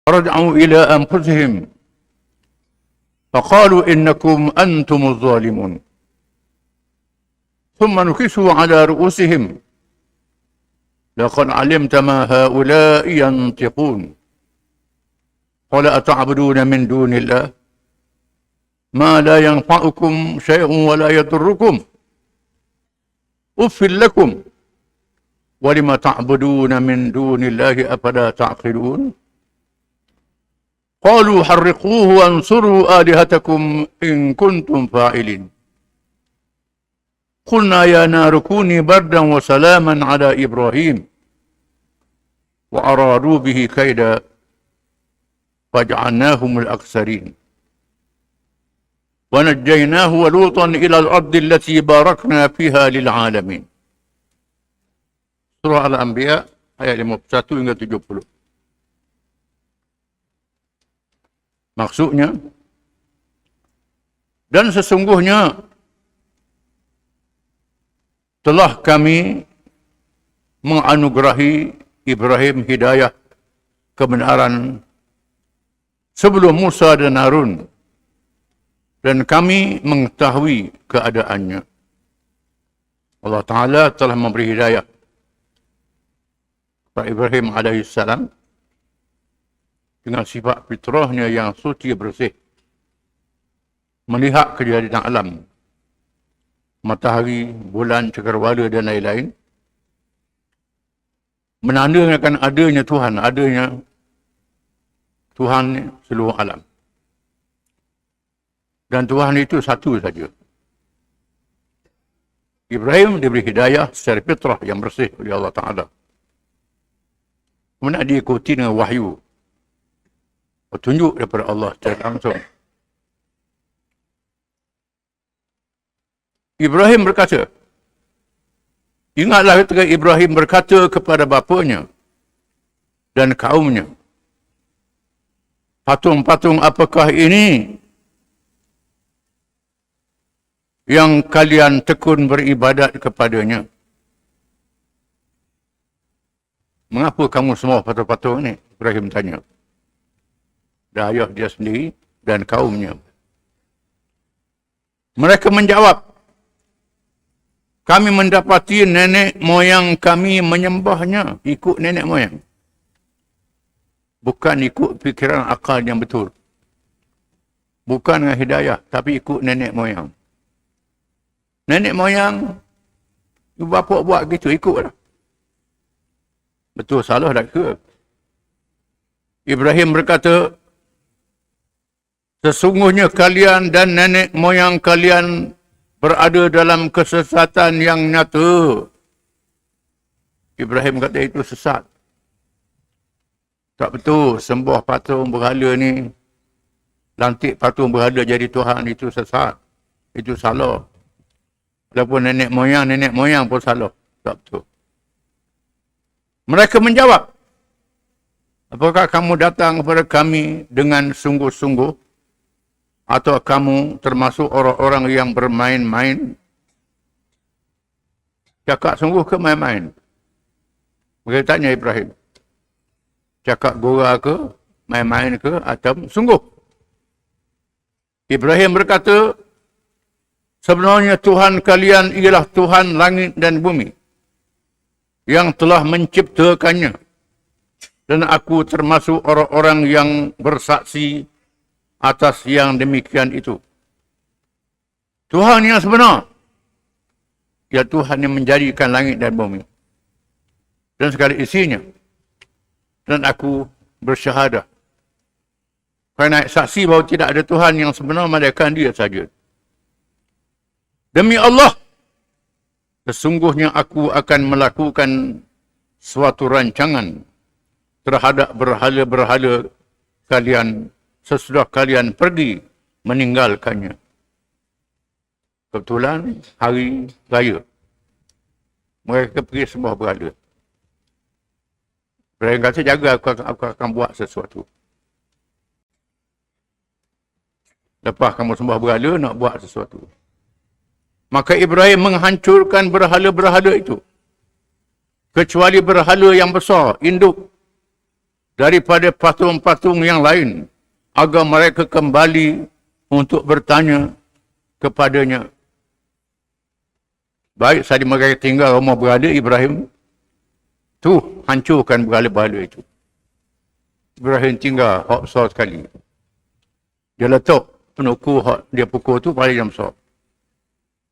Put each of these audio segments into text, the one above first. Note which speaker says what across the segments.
Speaker 1: فرجعوا إلى أنفسهم فقالوا إنكم أنتم الظالمون ثم نكسوا على رؤوسهم لقد علمت ما هؤلاء ينطقون قال أتعبدون من دون الله ما لا ينفعكم شيء ولا يضركم أف لكم ولم تعبدون من دون الله أفلا تعقلون قالوا حرقوه وانصروا آلهتكم إن كنتم فاعلين قلنا يا نار كوني بردا وسلاما على إبراهيم وأرادوا به كيدا فجعلناهم الأخسرين ونجيناه ولوطا إلى الأرض التي باركنا فيها للعالمين. Surah Al-Anbiya ayat 51 hingga 70. Maksudnya, dan sesungguhnya telah kami menganugerahi Ibrahim hidayah kebenaran sebelum Musa dan Harun, dan kami mengetahui keadaannya. Allah Ta'ala telah memberi hidayah kepada Ibrahim alaihissalam dengan sifat fitrahnya yang suci bersih, melihat kejadian alam, matahari, bulan, cakrawala dan lain-lain, menandakan adanya Tuhan seluruh alam. Dan Tuhan itu satu saja. Ibrahim diberi hidayah secara fitrah yang bersih oleh Allah Ta'ala. Kemudian diikuti dengan wahyu, petunjuk daripada Allah secara langsung. Ibrahim berkata, ingatlah ketika Ibrahim berkata kepada bapanya dan kaumnya, patung-patung apakah ini yang kalian tekun beribadat kepadanya? Mengapa kamu semua patung-patung ini? Ibrahim tanya. Dan ayah dia sendiri dan kaumnya. Mereka menjawab, kami mendapati nenek moyang kami menyembahnya, ikut nenek moyang. Bukan ikut fikiran akal yang betul. Bukan dengan hidayah, tapi ikut nenek moyang. Nenek moyang, ibu bapa buat gitu, ikutlah. Betul salah tak ke? Ibrahim berkata, sesungguhnya kalian dan nenek moyang kalian berada dalam kesesatan yang nyata. Ibrahim kata itu sesat. Tak betul, sembah patung berhala ni, lantik patung berhala jadi Tuhan, itu sesat. Itu salah. Walaupun nenek moyang pun salah. Tak betul. Mereka menjawab, apakah kamu datang kepada kami dengan sungguh-sungguh, atau kamu termasuk orang-orang yang bermain-main? Cakap sungguh ke main-main? Mereka tanya Ibrahim. Cakap gora ke, main-main ke, atau sungguh? Ibrahim berkata, sebenarnya Tuhan kalian ialah Tuhan langit dan bumi, yang telah menciptakannya. Dan aku termasuk orang-orang yang bersaksi atas yang demikian itu. Tuhan yang sebenar, ya Tuhan yang menjadikan langit dan bumi dan segala isinya. Dan aku bersyahadah, kerana saksi bahawa tidak ada Tuhan yang sebenar melainkan Dia saja. Demi Allah, sesungguhnya aku akan melakukan suatu rancangan terhadap berhala-berhala kalian sesudah kalian pergi meninggalkannya. Kebetulan hari raya, mereka pergi sembah berhala. Ibrahim kata, jaga, aku akan buat sesuatu. Lepas kamu sembah berhala, nak buat sesuatu. Maka Ibrahim menghancurkan berhala-berhala itu, kecuali berhala yang besar, induk, daripada patung-patung yang lain, agar mereka kembali untuk bertanya kepadanya. Baik saja mereka tinggal rumah berhala Ibrahim, tu hancurkan berhala-berhala itu. Ibrahim tinggal hak besar sekali. Dia letak penuku hak dia pukul tu paling yang besar.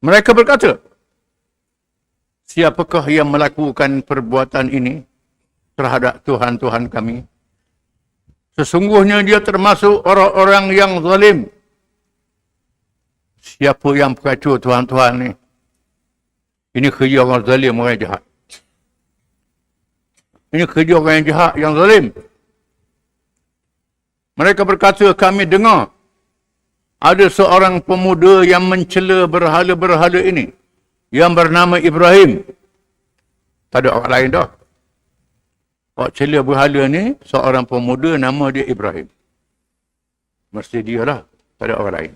Speaker 1: Mereka berkata, siapakah yang melakukan perbuatan ini terhadap Tuhan-Tuhan kami? Sesungguhnya dia termasuk orang-orang yang zalim. Siapa yang berkacau Tuhan-Tuhan ni? Ini kerja orang zalim, orang jahat. Ini kerja orang yang jahat, yang zalim. Mereka berkata, kami dengar ada seorang pemuda yang mencela berhala-berhala ini, yang bernama Ibrahim. Tak ada orang lain dah. Orang cela berhala ni, seorang pemuda nama dia Ibrahim. Mesti dia lah, tak ada orang lain.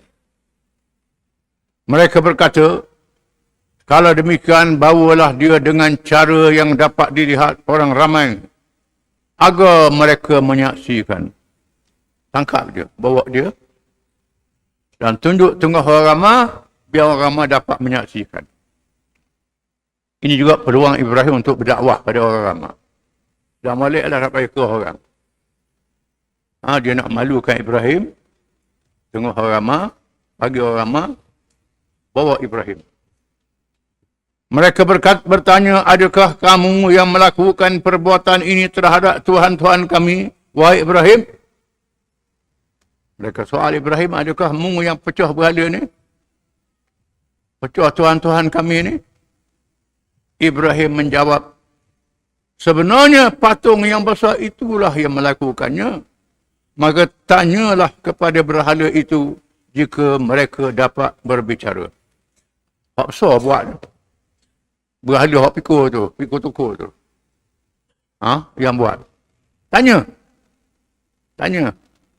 Speaker 1: Mereka berkata, kalau demikian, bawalah dia dengan cara yang dapat dilihat orang ramai, agar mereka menyaksikan. Tangkap dia, bawa dia, dan tunjuk tengah orang ramai, biar orang ramai dapat menyaksikan. Ini juga peluang Ibrahim untuk berdakwah pada orang ramai. Dah maliklah sampai ke orang. Dia nak malukan Ibrahim, tengah orang ramai, bagi orang ramai, bawa Ibrahim. Mereka bertanya, adakah kamu yang melakukan perbuatan ini terhadap Tuhan-Tuhan kami, wahai Ibrahim? Mereka soal Ibrahim, adakah kamu yang pecah berhala ni? Pecah Tuhan-Tuhan kami ni? Ibrahim menjawab, sebenarnya patung yang besar itulah yang melakukannya. Maka tanyalah kepada berhala itu jika mereka dapat berbicara. Apa besar buat? Berhala hak pikul tukur tu. Yang buat. Tanya.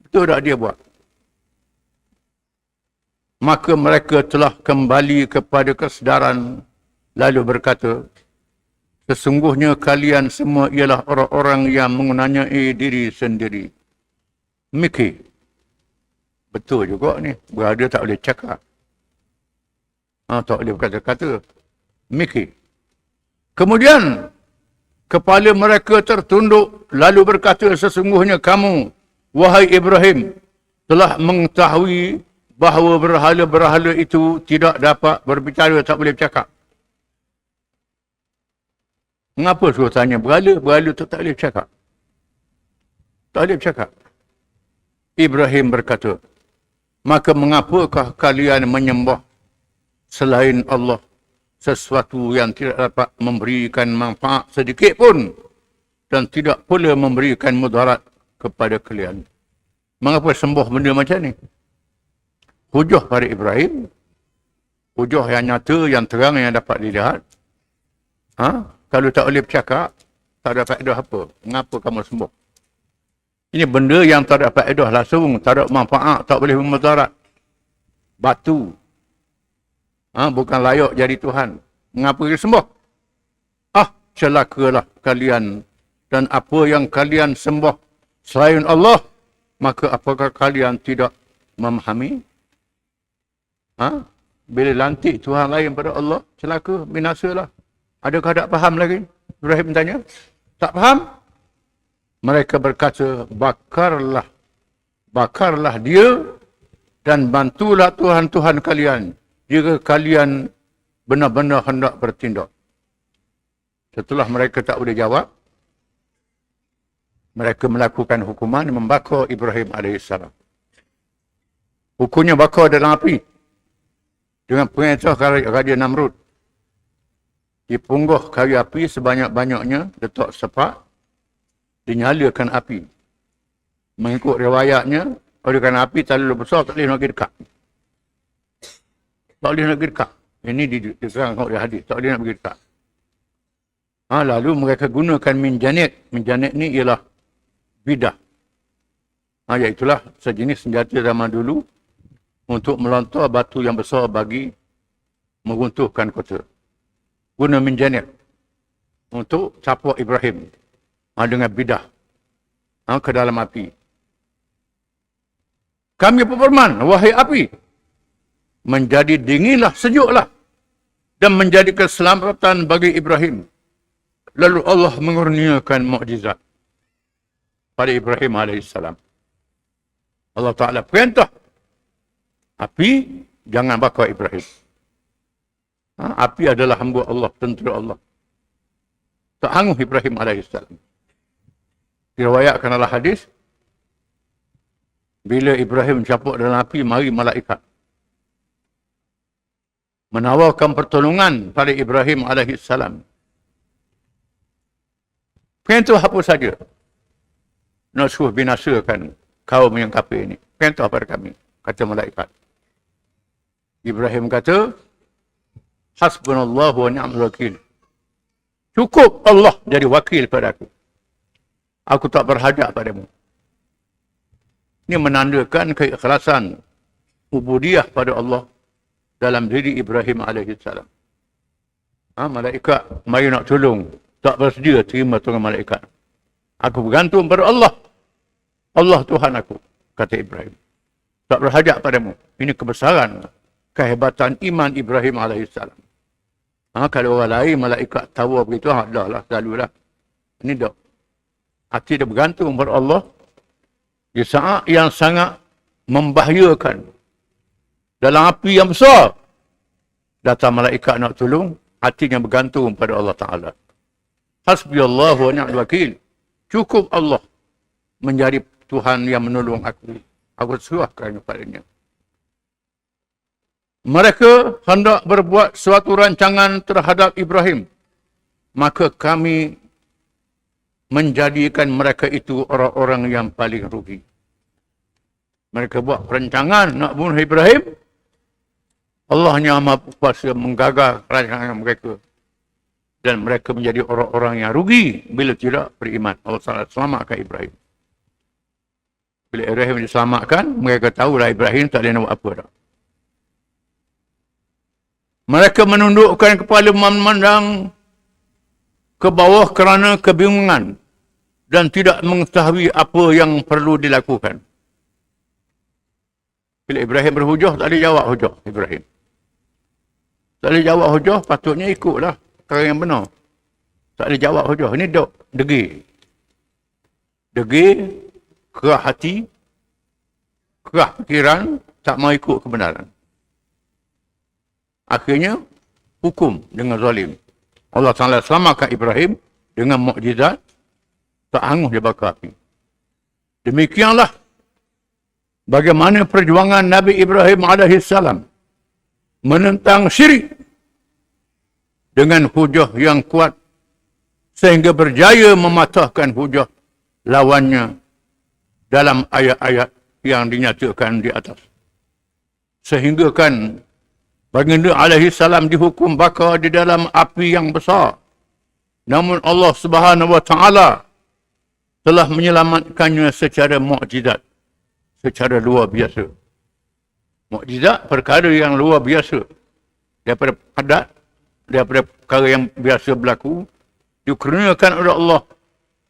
Speaker 1: Betul tak dia buat? Maka mereka telah kembali kepada kesedaran, lalu berkata, sesungguhnya kalian semua ialah orang-orang yang menganiaya diri sendiri. Mikir. Betul juga ni. Berhala tak boleh cakap. Tak boleh berkata-kata. Mikir. Kemudian, kepala mereka tertunduk, lalu berkata, sesungguhnya kamu, wahai Ibrahim, telah mengetahui bahawa berhala-berhala itu tidak dapat berbicara, tak boleh bercakap. Mengapa suruh tanya berhala? Berhala itu tak boleh bercakap. Tak boleh bercakap. Ibrahim berkata, maka mengapakah kalian menyembah selain Allah sesuatu yang tidak dapat memberikan manfaat sedikit pun dan tidak pula memberikan mudarat kepada kalian? Mengapa sembah benda macam ni? Hujah pada Ibrahim, hujah yang nyata, yang terang, yang dapat dilihat. Kalau tak boleh bercakap, tak ada faedah apa. Mengapa kamu sembah? Ini benda yang tak ada faedah langsung, tak ada manfaat, tak boleh memudarat. Batu. Bukan layak jadi Tuhan. Mengapa dia sembah? Celakalah kalian dan apa yang kalian sembah selain Allah, maka apakah kalian tidak memahami? Bila lantik Tuhan lain pada Allah, celaka, binasalah. Adakah tak faham lagi? Ibrahim tanya. Tak faham? Mereka berkata, bakarlah dia dan bantulah Tuhan-Tuhan kalian jika kalian benar-benar hendak bertindak. Setelah mereka tak boleh jawab, mereka melakukan hukuman membakar Ibrahim AS. Hukumnya bakar dalam api dengan perintah Raja Namrud. Dipunggah kayu api sebanyak-banyaknya, letak sepak, dinyalakan api. Mengikut riwayatnya, oleh kerana api terlalu besar, tak boleh nak pergi dekat. Tak boleh nak pergi dekat. Ini diserang oleh hadis. Tak boleh nak pergi dekat. Lalu mereka gunakan minjanit. Minjanit ni ialah bidah. Iaitulah sejenis senjata zaman dulu untuk melontar batu yang besar bagi meruntuhkan kota. Guna minjanit untuk capak Ibrahim dengan bidah. ke dalam api. Kami berfirman, wahai api, menjadi dinginlah, sejuklah, dan menjadi keselamatan bagi Ibrahim. Lalu Allah mengurniakan mukjizat pada Ibrahim AS. Allah Ta'ala perintah api jangan bakar Ibrahim. Api adalah hamba Allah, tentera Allah. Tak hangus Ibrahim AS. Diriwayatkan dalam hadis, bila Ibrahim campur dalam api, mari malaikat menawarkan pertolongan pada Ibrahim AS. Perintah apa saja nak suruh binasakan kaum yang kafir ini. Perintah pada kami, kata malaikat. Ibrahim kata, hasbunallahu wa ni'mal wakil. Cukup Allah jadi wakil pada aku. Aku tak berhajat padamu. Ini menandakan keikhlasan ubudiyah pada Allah dalam diri Ibrahim AS. Malaikat mari nak tolong, tak bersedia terima tolong malaikat. Aku bergantung pada Allah. Allah Tuhan aku, kata Ibrahim. Tak berhajat padamu. Ini kebesaran, kehebatan iman Ibrahim AS. Kalau orang lain malaikat tahu begitu, dah lah, selalulah. Ini dah. Hati dia bergantung pada Allah. Di saat yang sangat membahayakan, dalam api yang besar, datang malaikat nak tolong, hatinya bergantung pada Allah Ta'ala. Hasbiyallahu wa ni'mal wakil. Cukup Allah menjadi Tuhan yang menolong aku. Aku serahkan kepadanya. Mereka hendak berbuat suatu rancangan terhadap Ibrahim. Maka kami menjadikan mereka itu orang-orang yang paling rugi. Mereka buat perancangan nak bunuh Ibrahim. Allah hanya maha kuasa menggagal rancangan mereka. Dan mereka menjadi orang-orang yang rugi bila tidak beriman. Allah Ta'ala selamatkan Ibrahim. Bila Ibrahim diselamatkan, mereka tahulah Ibrahim tak boleh nak buat apa dah. Mereka menundukkan kepala memandang ke bawah kerana kebingungan dan tidak mengetahui apa yang perlu dilakukan. Bila Ibrahim berhujah, tak boleh jawab hujah Ibrahim. Tak boleh jawab hujah, patutnya ikutlah perkara yang benar. Tak boleh jawab hujah. Ini degil. Degil, kerah hati, kerah fikiran, tak mau ikut kebenaran. Akhirnya, hukum dengan zalim. Allah Ta'ala selamatkan Ibrahim dengan mukjizat, tak hangus dia bakar api. Demikianlah bagaimana perjuangan Nabi Ibrahim AS menentang syirik dengan hujah yang kuat sehingga berjaya mematahkan hujah lawannya dalam ayat-ayat yang dinyatakan di atas. Sehingga kan baginda AS dihukum bakar di dalam api yang besar. Namun Allah Subhanahu wa Ta'ala telah menyelamatkannya secara mukjizat, secara luar biasa. Mukjizat perkara yang luar biasa daripada adat, daripada perkara yang biasa berlaku, dikurniakan oleh Allah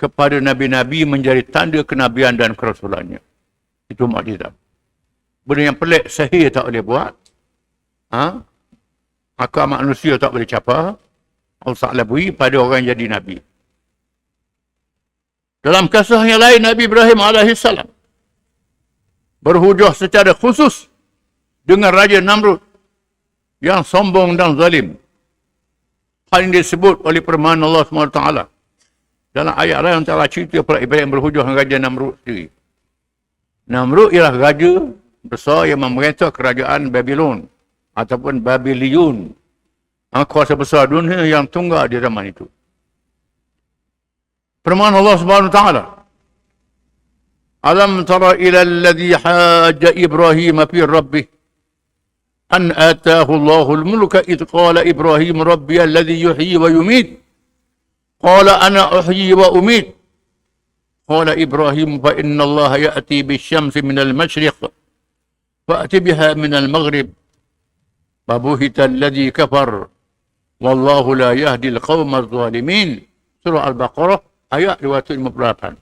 Speaker 1: kepada nabi-nabi menjadi tanda kenabian dan kerasulannya. Itu mukjizat. Benda yang pelik sihir tak boleh buat. Akal manusia tak boleh capai. Allah Ta'ala beri pada orang yang jadi nabi. Dalam kisah yang lain, Nabi Ibrahim AS berhujah secara khusus dengan Raja Namrud yang sombong dan zalim. Hal ini disebut oleh firman Allah SWT. Dalam ayat lain, antara cerita pula Ibrahim berhujah dengan Raja Namrud sendiri. Namrud ialah raja besar yang memerintah kerajaan Babylon ataupun Babilion. Kuasa besar dunia yang tunggal di zaman itu. Firman Allah Subhanahu wa Ta'ala, Alam tara ila alladhi hajja Ibrahim fi rabbih an atahu Allahul mulka id qala Ibrahim rabbi alladhi yuhyi wa yumit qala ana uhyi wa umit qala Ibrahim fa inna Allah ya'ti bisyamsi minal mashriq fa'ti biha minal maghrib fabuhita alladhi kafar wallahu la yahdi al-qawma adh-dhalimin. Surah Al-Baqarah ayat 258.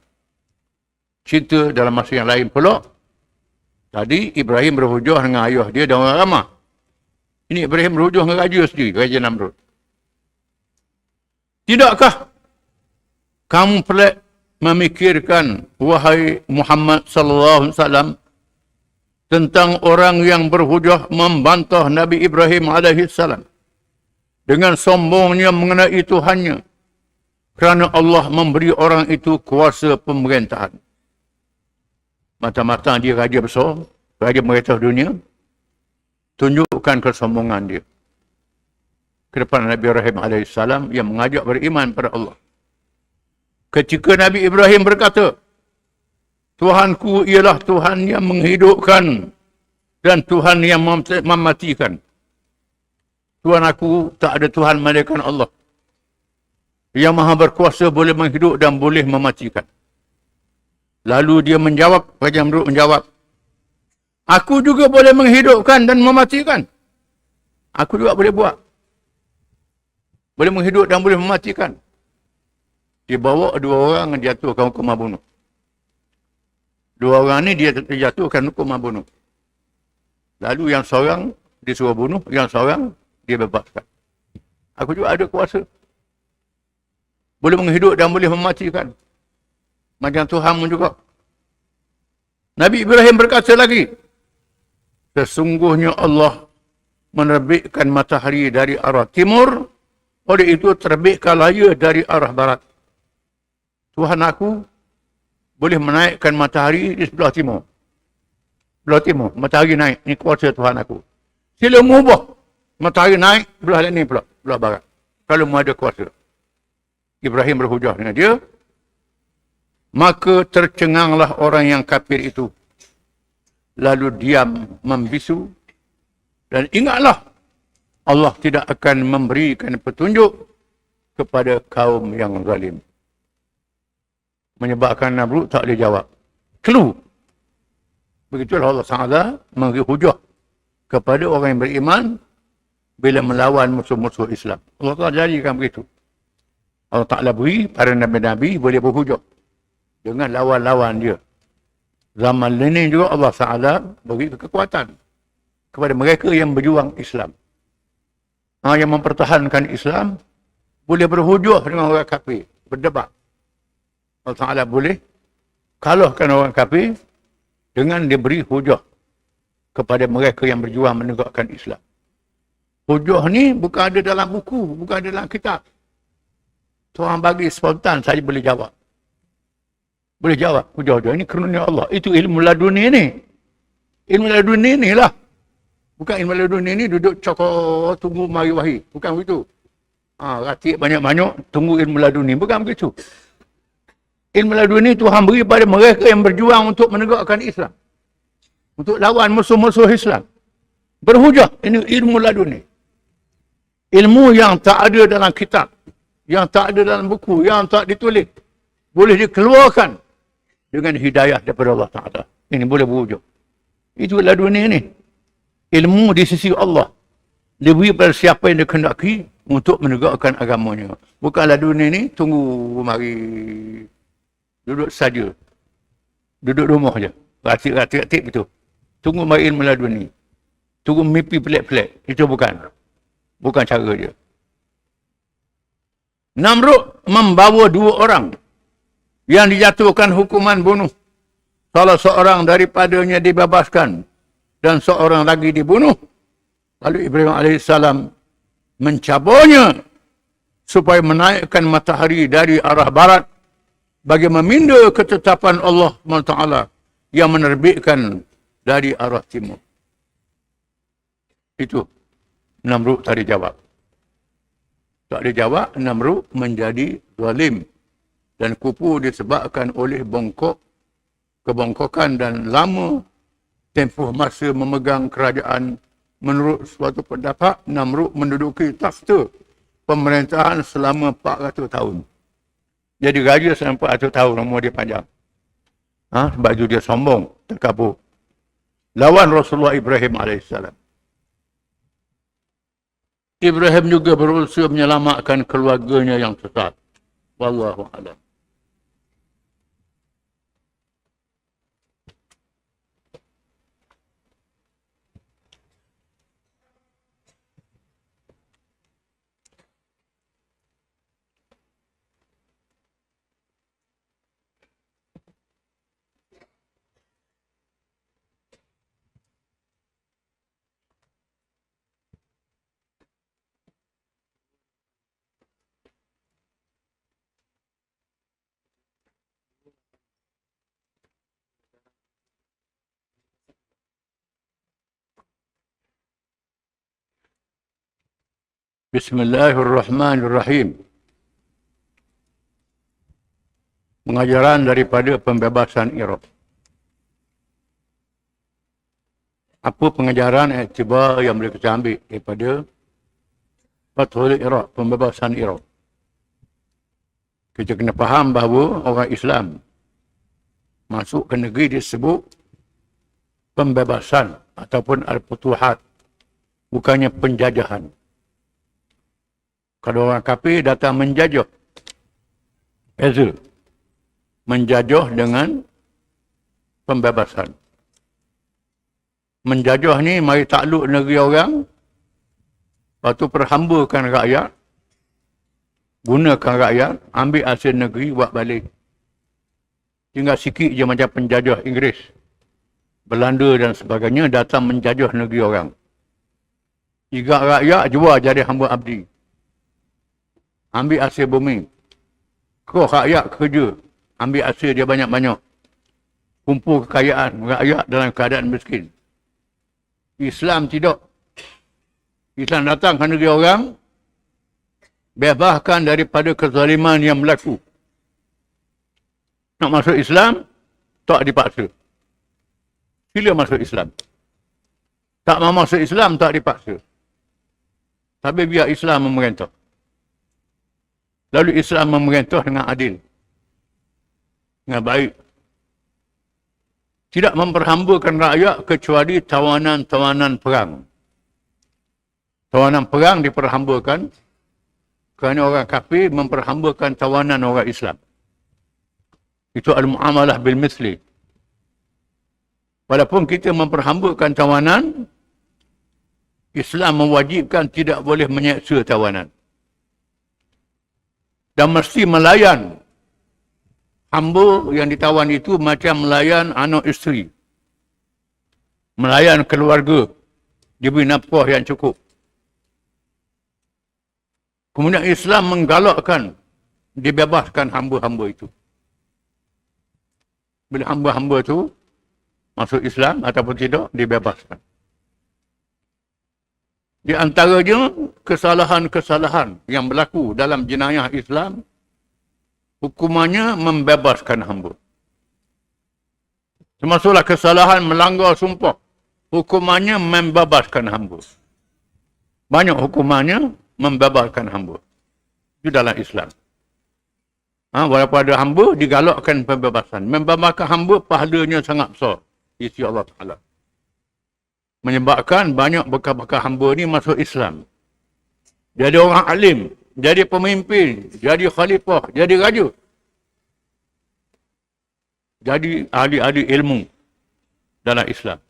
Speaker 1: cerita dalam masa yang lain pula. Tadi Ibrahim berhujah dengan ayah dia dan orang ramah. Ini Ibrahim berhujah dengan raja sendiri, Raja Namrud. Tidakkah kamu pelik memikirkan, wahai Muhammad sallallahu alaihi wasallam, tentang orang yang berhujah membantah Nabi Ibrahim alaihi salam dengan sombongnya mengenai Tuhannya, kerana Allah memberi orang itu kuasa pemerintahan. Mata-mata dia raja besar, raja merintah dunia, tunjukkan kesombongan dia ke depan Nabi Ibrahim AS yang mengajak beriman pada Allah. Ketika Nabi Ibrahim berkata, Tuhanku ialah Tuhan yang menghidupkan dan Tuhan yang mematikan. Tuhan aku tak ada Tuhan melainkan Allah, yang maha berkuasa boleh menghidup dan boleh mematikan. Lalu dia menjawab, Raja Namrud menjawab, aku juga boleh menghidupkan dan mematikan. Aku juga boleh buat. Boleh menghidup dan boleh mematikan. Dia bawa dua orang yang jatuhkan hukuman bunuh. Dua orang ni dia jatuhkan hukuman bunuh. Lalu yang seorang disuruh bunuh, yang seorang dia bebaskan. Aku juga ada kuasa. Boleh menghidup dan boleh mematikan. Macam Tuhanmu juga. Nabi Ibrahim berkata lagi, sesungguhnya Allah menerbitkan matahari dari arah timur, oleh itu terbitkanlah ia dari arah barat. Tuhan aku boleh menaikkan matahari di sebelah timur. Sebelah timur, matahari naik. Ini kuasa Tuhan aku. Sila mengubah. Matahari naik, belah ni pula, belah barat. Kalau mu ada kuasa. Ibrahim berhujah dengan dia. Maka tercenganglah orang yang kafir itu. Lalu diam membisu. Dan ingatlah, Allah tidak akan memberikan petunjuk kepada kaum yang zalim. Menyebabkan Namrud tak boleh jawab. Clue. Begitulah Allah Ta'ala memberi hujah kepada orang yang beriman bila melawan musuh-musuh Islam. Allah Ta'ala jadikan begitu. Allah Ta'ala beri para Nabi-Nabi boleh berhujah dengan lawan-lawan dia. Zaman ini juga Allah Ta'ala beri kekuatan kepada mereka yang berjuang Islam. Yang mempertahankan Islam boleh berhujah dengan orang kafir, berdebat. Allah Ta'ala boleh kalahkan orang kafir dengan diberi hujah kepada mereka yang berjuang menegakkan Islam. Hujah ni bukan ada dalam buku, bukan ada dalam kitab. Tuhan bagi spontan, saya boleh jawab. Boleh jawab hujah-hujah. Ini karunia Allah. Itu ilmu laduni ni. Ilmu laduni ni lah. Bukan ilmu laduni ni duduk cokok tunggu mari wahid. Bukan begitu. Ratik banyak-banyak tunggu ilmu laduni. Bukan begitu. Ilmu laduni Tuhan beri pada mereka yang berjuang untuk menegakkan Islam. Untuk lawan musuh-musuh Islam. Berhujah. Ini ilmu laduni. Ilmu yang tak ada dalam kitab. Yang tak ada dalam buku. Yang tak ditulis. Boleh dikeluarkan dengan hidayah daripada Allah Ta'ala. Ini boleh berhujah. Itu laduni ini. Ilmu di sisi Allah. Diberi pada siapa yang dikehendaki untuk menegakkan agamanya. Bukan laduni ini, tunggu mari. Duduk saja. Duduk rumah je. Ratik-ratik betul. Tunggu mari ilmu laduni. Tunggu mimpi pelik-pelik. Itu bukan. Bukan cara dia. Namrud membawa dua orang yang dijatuhkan hukuman bunuh. Salah seorang daripadanya dibebaskan dan seorang lagi dibunuh. Lalu Ibrahim AS mencaburnya supaya menaikkan matahari dari arah barat bagi meminda ketetapan Allah SWT yang menerbitkan dari arah timur. Itu Namrud tadi jawab. Tak ada jawab, Namrud menjadi zalim dan kupu disebabkan oleh kebongkokan dan lama tempoh masa memegang kerajaan. Menurut suatu pendapat, Namrud menduduki takhta pemerintahan selama 400 tahun. Jadi raja selama 400 tahun, umur dia panjang. Sebab itu dia sombong, terkabur. Lawan Rasulullah Ibrahim AS. Ibrahim juga berusaha menyelamatkan keluarganya yang sesat. Wallahu a'lam. Bismillahirrahmanirrahim. Pengajaran daripada pembebasan Iraq. Apa pengajaran iktibar yang boleh kita ambil daripada Fathul Iraq, pembebasan Iraq? Kita kena faham bahawa orang Islam masuk ke negeri disebut pembebasan ataupun al-futuhat, bukannya penjajahan. Kalau orang kafir datang menjajah, beza menjajah dengan pembebasan. Menjajah ni mari takluk negeri orang, lepas tu perhambakan rakyat, gunakan rakyat, ambil hasil negeri, buat balik. Tinggal sikit je macam penjajah Inggeris, Belanda dan sebagainya datang menjajah negeri orang. Ikat rakyat, jual jadi hamba abdi. Ambil hasil bumi. Kau rakyat kerja, ambil hasil dia banyak-banyak. Kumpul kekayaan rakyat dalam keadaan miskin. Islam tidak. Islam datang ke negeri orang, bebaskan daripada kezaliman yang berlaku. Nak masuk Islam, tak dipaksa. Sila masuk Islam. Tak mau masuk Islam, tak dipaksa. Tapi biar Islam memerintah. Lalu Islam memerintah dengan adil, dengan baik. Tidak memperhambakan rakyat kecuali tawanan-tawanan perang. Tawanan perang diperhambakan kerana orang kafir memperhambakan tawanan orang Islam. Itu al-mu'amalah bil-misli. Walaupun kita memperhambakan tawanan, Islam mewajibkan tidak boleh menyeksa tawanan. Dan mesti melayan hamba yang ditawan itu macam melayan anak isteri. Melayan keluarga. Diberi nafkah yang cukup. Kemudian Islam menggalakkan dibebaskan hamba-hamba itu. Bila hamba-hamba itu masuk Islam ataupun tidak, dibebaskan. Di antaranya kesalahan-kesalahan yang berlaku dalam jenayah Islam, hukumannya membebaskan hamba. Termasuklah kesalahan melanggar sumpah, hukumannya membebaskan hamba. Banyak hukumannya membebaskan hamba. Itu dalam Islam. Walaupun ada hamba, digalakkan pembebasan. Membebaskan hamba, pahalanya sangat besar di sisi Allah Ta'ala. Menyebabkan banyak bekas-bekas hamba ni masuk Islam. Jadi orang alim, jadi pemimpin, jadi khalifah, jadi raja. Jadi ahli-ahli ilmu dalam Islam.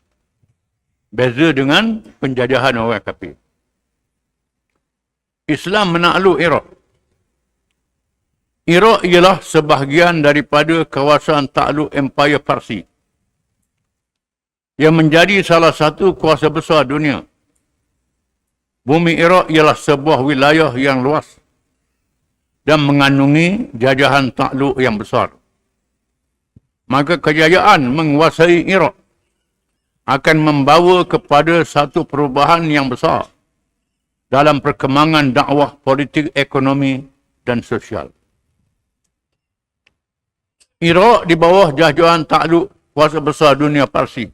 Speaker 1: Beza dengan penjajahan orang kafir. Islam menakluk Iraq. Iraq ialah sebahagian daripada kawasan takluk Empire Parsi yang menjadi salah satu kuasa besar dunia. Bumi Iraq ialah sebuah wilayah yang luas dan mengandungi jajahan takluk yang besar. Maka kejayaan menguasai Iraq akan membawa kepada satu perubahan yang besar dalam perkembangan dakwah politik, ekonomi dan sosial. Iraq di bawah jajahan takluk kuasa besar dunia Parsi.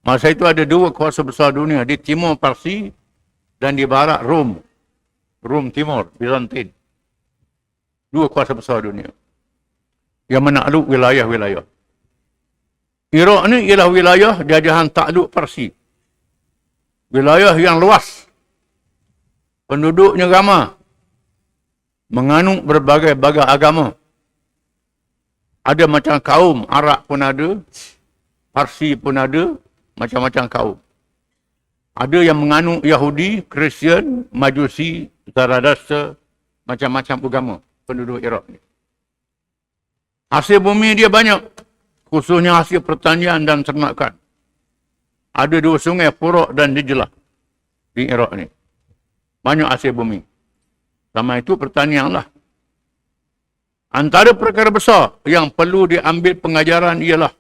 Speaker 1: Masa itu ada dua kuasa besar dunia, di timur Parsi dan di barat Rom. Rom Timur, Byzantine. Dua kuasa besar dunia yang menakluk wilayah-wilayah. Iraq ni ialah wilayah jajahan takluk Parsi. Wilayah yang luas. Penduduknya ramai. Menganut berbagai-bagai agama. Ada macam kaum Arab pun ada, Parsi pun ada, macam-macam kaum. Ada yang menganut Yahudi, Kristian, Majusi, Zarathustra, macam-macam agama penduduk Iraq ni. Hasil bumi dia banyak, khususnya hasil pertanian dan ternakan. Ada dua sungai, Furat dan Dijlah di Iraq ni. Banyak hasil bumi. Sama itu pertanian lah. Antara perkara besar yang perlu diambil pengajaran ialah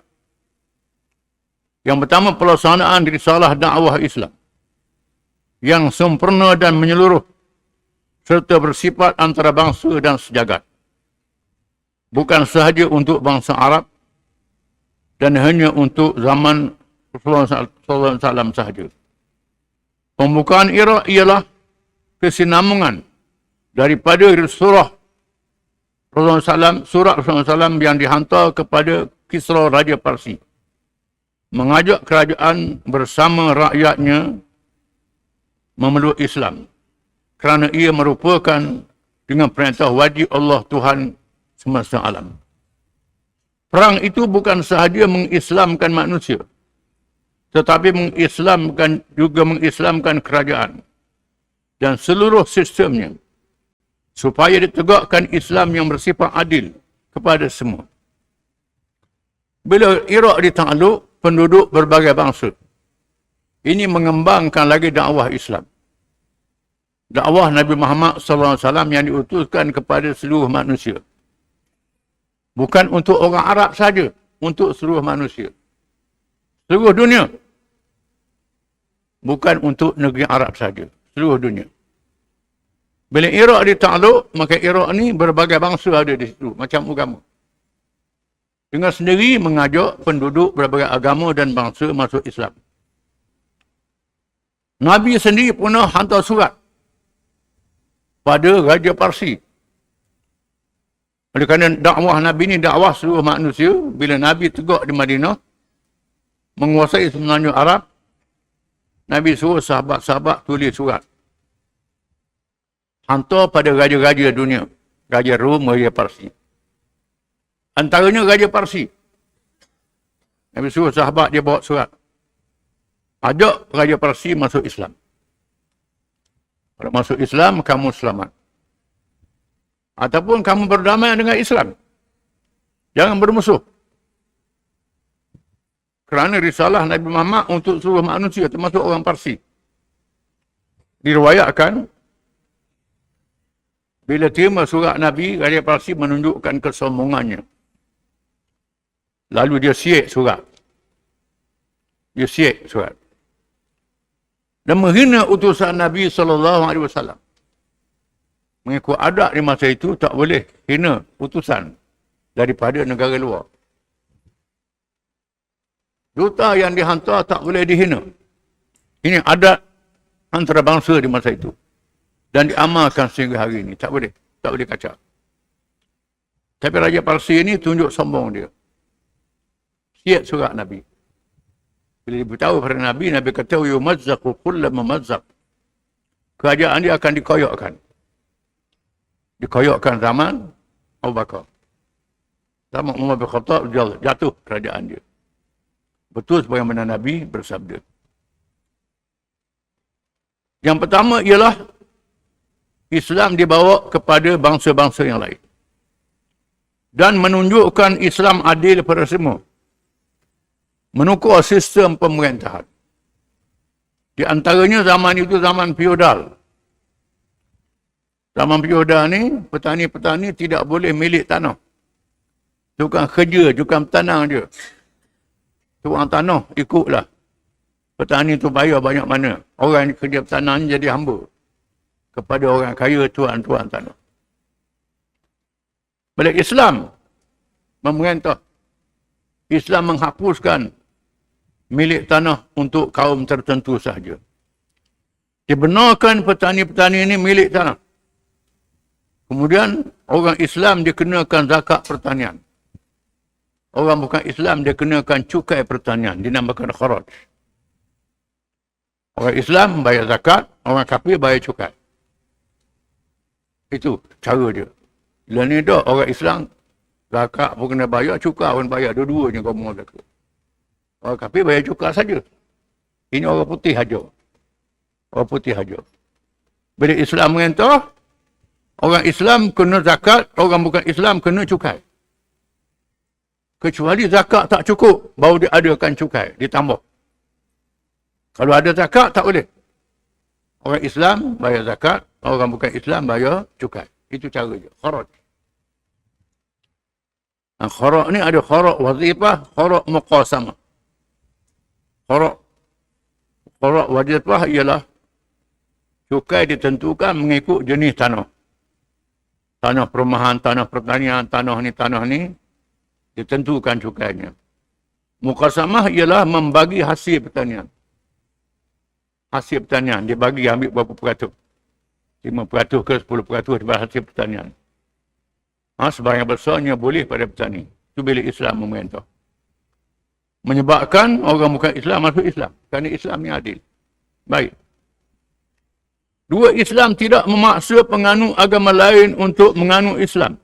Speaker 1: yang pertama, pelaksanaan risalah dakwah Islam. yang sempurna dan menyeluruh serta bersifat antara bangsa dan sejagat. Bukan sahaja untuk bangsa Arab dan hanya untuk zaman Rasulullah SAW sahaja. Pembukaan Iraq ialah kesinambungan daripada surah Rasulullah SAW yang dihantar kepada Kisra Raja Parsi, mengajak kerajaan bersama rakyatnya memeluk Islam kerana ia merupakan dengan perintah wajib Allah Tuhan semesta alam. Perang itu bukan sahaja mengislamkan manusia, tetapi mengislamkan kerajaan dan seluruh sistemnya, supaya ditegakkan Islam yang bersifat adil kepada semua. Bila Iraq ditakluk penduduk berbagai bangsa, ini mengembangkan lagi dakwah Islam. Dakwah Nabi Muhammad SAW yang diutuskan kepada seluruh manusia. Bukan untuk orang Arab saja, untuk seluruh manusia. Seluruh dunia. Bukan untuk negeri Arab saja, seluruh dunia. Bila Iraq ditakluk, maka Iraq ni berbagai bangsa ada di situ, macam agama. Dengan sendiri mengajak penduduk berbagai agama dan bangsa masuk Islam. Nabi sendiri pernah hantar surat pada Raja Parsi. Oleh kerana dakwah Nabi ni dakwah seluruh manusia, bila Nabi tegak di Madinah, menguasai semenanjung Arab, Nabi suruh sahabat-sahabat tulis surat. Hantar pada raja-raja dunia. Raja Rom, Raja Parsi. Antaranya Raja Parsi. Nabi suruh sahabat dia bawa surat. Ajak Raja Parsi masuk Islam. Kalau masuk Islam, kamu selamat. Ataupun kamu berdamai dengan Islam. Jangan bermusuh. Kerana risalah Nabi Muhammad untuk seluruh manusia, termasuk orang Parsi. Diriwayatkan, bila terima surat Nabi, Raja Parsi menunjukkan kesombongannya. Lalu dia siek surat. Dia siek surat. Dan menghina utusan Nabi SAW. Mengikut adat di masa itu, tak boleh hina utusan daripada negara luar. Duta yang dihantar tak boleh dihina. Ini adat antara bangsa di masa itu. Dan diamalkan sehingga hari ini. Tak boleh kacau. Tapi Raja Parsi ini tunjuk sombong dia. Siap surat Nabi. Bila diberitahu pada Nabi, Nabi kata, yumazzaqu kulla mamazzaq. Kerajaan dia akan dikoyokkan. Dikoyokkan zaman Abu Bakar. Zaman Umar bin Khattab, jatuh kerajaan dia. Betul sebagaimana Nabi bersabda. Yang pertama ialah Islam dibawa kepada bangsa-bangsa yang lain. Dan menunjukkan Islam adil kepada semua. Menukar sistem pemerintahan. Di antaranya zaman itu zaman feodal. Zaman feodal ni, petani-petani tidak boleh milik tanah. Tukang kerja, tukang tanah dia. Tukang tanah ikutlah. Petani tu bayar banyak mana. Orang yang kerja tanah ni jadi hamba kepada orang kaya, tuan-tuan tanah. Bila Islam memerintah, Islam menghapuskan milik tanah untuk kaum tertentu sahaja. Dibenarkan petani-petani ini milik tanah. Kemudian orang Islam dikenakan zakat pertanian. Orang bukan Islam dikenakan cukai pertanian, dinamakan kharaj. Orang Islam bayar zakat, orang kafir bayar cukai. Itu cara dia. Bila ni dah orang Islam, zakat pun kena bayar, cukai pun bayar. Dua-duanya kau mahu zakat. Orang kafir bayar cukai saja. Ini orang putih saja. Orang putih saja. Bila Islam merintah, orang Islam kena zakat, orang bukan Islam kena cukai. Kecuali zakat tak cukup, baru diadakan cukai, ditambah. Kalau ada zakat, tak boleh. Orang Islam bayar zakat, orang bukan Islam bayar cukai. Itu cara je, kharaj. Kharaj ni ada kharaj wazifah, kharaj muqasamah. Kharaj wazifah ialah Cukai ditentukan mengikut jenis tanah. Tanah perumahan, tanah pertanian, tanah ni, ditentukan cukainya. Muqasamah ialah membagi hasil pertanian. Hasil pertanian, dia bagi ambil berapa peratus. 5% ke 10% daripada hasil pertanian. Sebahagian besarnya boleh pada petani. Itu bila Islam memerintah. Menyebabkan orang bukan Islam masuk Islam. Kerana Islam ni adil. Baik. Dua, Islam tidak memaksa penganut agama lain untuk menganut Islam.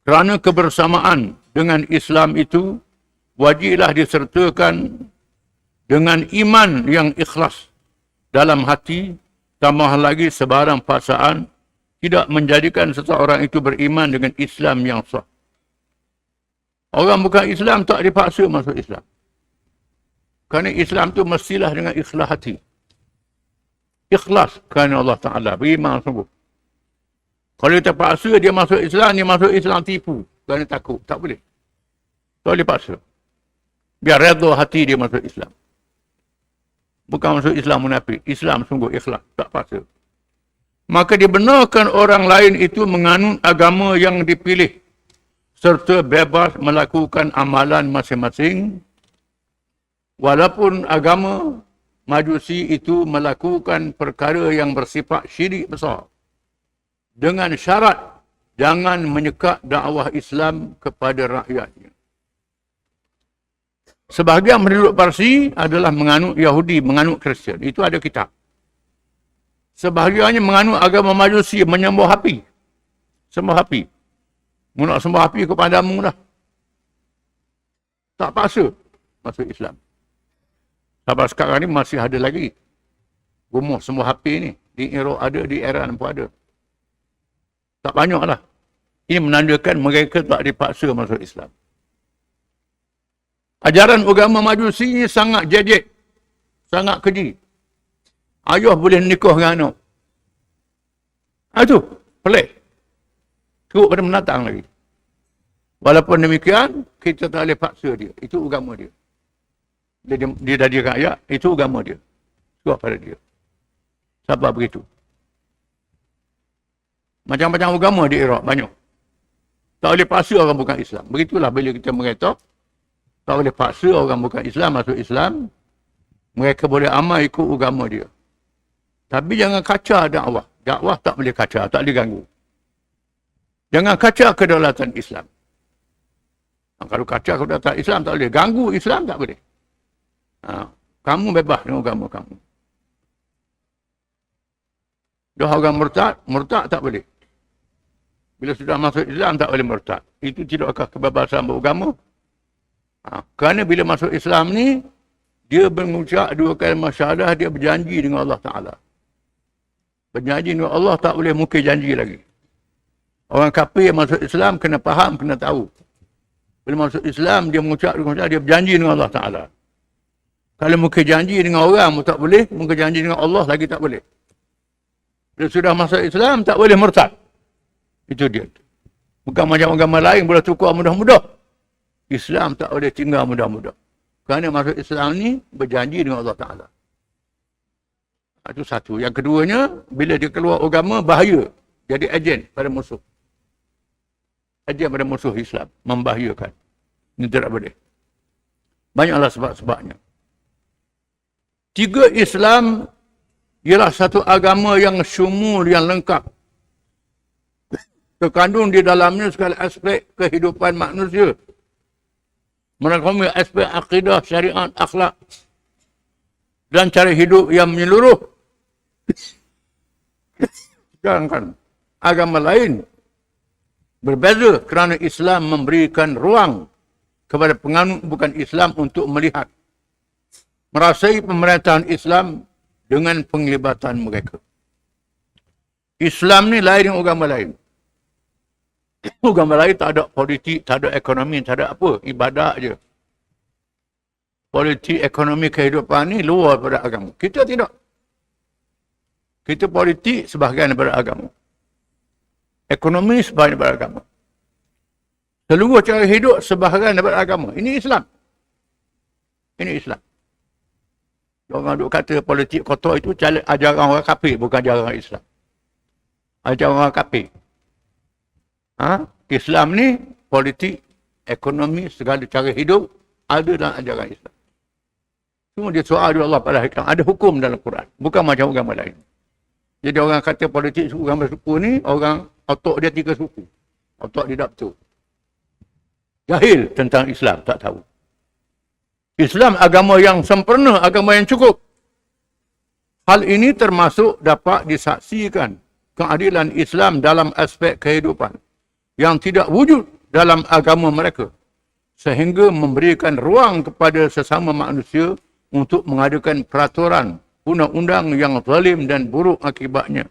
Speaker 1: Kerana kebersamaan dengan Islam itu wajiblah disertakan dengan iman yang ikhlas dalam hati, tambah lagi sebarang paksaan tidak menjadikan seseorang itu beriman dengan Islam yang sah. Orang bukan Islam tak dipaksa masuk Islam. Kerana Islam tu mestilah dengan ikhlas hati. Ikhlas kerana Allah Ta'ala. Beriman sungguh. Kalau dia terpaksa dia masuk Islam tipu. Kerana takut. Tak boleh. Tak boleh paksa. Biar redha hati dia masuk Islam. Bukan masuk Islam munafik. Islam sungguh ikhlas. Tak paksa. Maka dibenarkan orang lain itu menganut agama yang dipilih. Serta bebas melakukan amalan masing-masing. Walaupun agama Majusi itu melakukan perkara yang bersifat syirik besar. Dengan syarat jangan menyekat dakwah Islam kepada rakyatnya. Sebahagian penduduk Parsi adalah menganut Yahudi, menganut Kristian. Itu ada kitab. Sebahagiannya menganut agama Majusi, menyembah api. Sembah api. Mu nak sembah api kepadamu dah. Tak paksa masuk Islam. Sampai sekarang ni masih ada lagi. Rumah sembah api ni. Di Iraq ada, di Iran pun ada. Tak banyak lah. Ini menandakan mereka tak dipaksa masuk Islam. Ajaran agama Majusi ni sangat jejet. Sangat keji. Ayah boleh nikah dengan anak. Itu pelik. Teruk pada menatang lagi. Walaupun demikian, kita tak boleh paksa dia. Itu agama dia. Dia dah dia rakyat, itu agama dia. Suruh pada dia. Siapa begitu? Macam-macam agama di Iraq, banyak. Tak boleh paksa orang bukan Islam. Begitulah bila kita berkata, tak boleh paksa orang bukan Islam masuk Islam. Mereka boleh amal ikut agama dia. Tapi jangan kacau dakwah. Dakwah tak boleh kacau, tak boleh ganggu. Jangan kacau kedaulatan Islam. Kalau kacau kedaulatan Islam tak boleh. Ganggu Islam tak boleh. Kamu bebas dengan agama kamu. Dah orang murtad tak boleh. Bila sudah masuk Islam tak boleh murtad. Itu tidakkah kebebasan beragama? Kerana bila masuk Islam ni, dia mengucap dua kalimah syahadah, dia berjanji dengan Allah Ta'ala. Berjanji dengan Allah tak boleh mungkir janji lagi. Orang kafir yang masuk Islam kena faham, kena tahu. Bila masuk Islam, dia mengucap, dia berjanji dengan Allah Ta'ala. Kalau mungkin janji dengan orang tak boleh, mungkin janji dengan Allah lagi tak boleh. Bila sudah masuk Islam, tak boleh murtad. Itu dia. Bukan macam agama lain boleh tukar mudah-mudah. Islam tak boleh tinggal mudah-mudah. Kerana masuk Islam ni berjanji dengan Allah Ta'ala. Itu satu. Yang keduanya, bila dia keluar agama, bahaya. Jadi ejen pada musuh. Ejen pada musuh Islam. Membahayakan. Ini tidak boleh. Banyaklah sebab-sebabnya. Tiga, Islam ialah satu agama yang syumul, yang lengkap. Terkandung di dalamnya segala aspek kehidupan manusia. Merangkumi aspek akidah, syariat, akhlak dan cara hidup yang menyeluruh. Sedangkan agama lain berbeza kerana Islam memberikan ruang kepada penganut bukan Islam untuk melihat, merasai pemerintahan Islam dengan penglibatan mereka. Islam ni lain dengan agama lain. Agama lain tak ada politik, tak ada ekonomi, tak ada apa. Ibadat je. Politik, ekonomi, kehidupan ni luar daripada agama. Kita tidak. Kita politik sebahagian daripada agama. Ekonomi sebahagian daripada agama. Seluruh cara hidup sebahagian daripada agama. Ini Islam. Ini Islam. Orang duk kata politik kotor itu ajaran orang kafir, bukan ajaran orang Islam. Ajaran orang kafir. Islam ni politik, ekonomi, segala cara hidup ada dalam ajaran Islam. Cuma dia soal Allah pada hikam. Ada hukum dalam Quran. Bukan macam agama lain. Jadi orang kata politik suku gambar suku ni, orang otak dia 3 suku. Otak dia tak betul. Jahil tentang Islam, tak tahu. Islam agama yang sempurna, agama yang cukup. Hal ini termasuk dapat disaksikan keadilan Islam dalam aspek kehidupan yang tidak wujud dalam agama mereka, sehingga memberikan ruang kepada sesama manusia untuk mengadakan peraturan undang-undang yang zalim dan buruk akibatnya.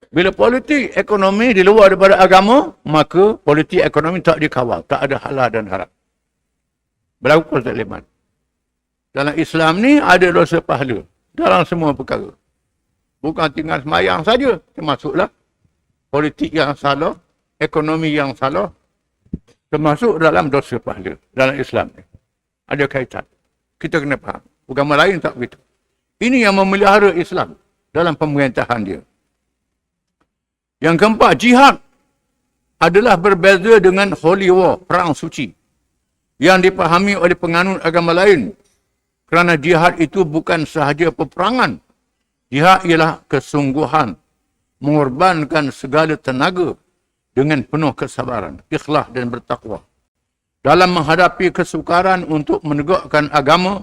Speaker 1: Bila politik ekonomi di luar daripada agama, maka politik ekonomi tak dikawal, tak ada halal dan haram. Berlaku kezaliman. Dalam Islam ni ada dosa pahala dalam semua perkara. Bukan tinggal semayang saja, termasuklah politik yang salah, ekonomi yang salah, termasuk dalam dosa pahala dalam Islam ni. Ada kaitan. Kita kena faham. Agama lain tak begitu. Ini yang memelihara Islam dalam pemerintahan dia. Yang keempat, jihad adalah berbeza dengan holy war, perang suci, yang dipahami oleh penganut agama lain. Kerana jihad itu bukan sahaja peperangan. Jihad ialah kesungguhan, mengorbankan segala tenaga dengan penuh kesabaran, ikhlas dan bertakwa dalam menghadapi kesukaran untuk menegakkan agama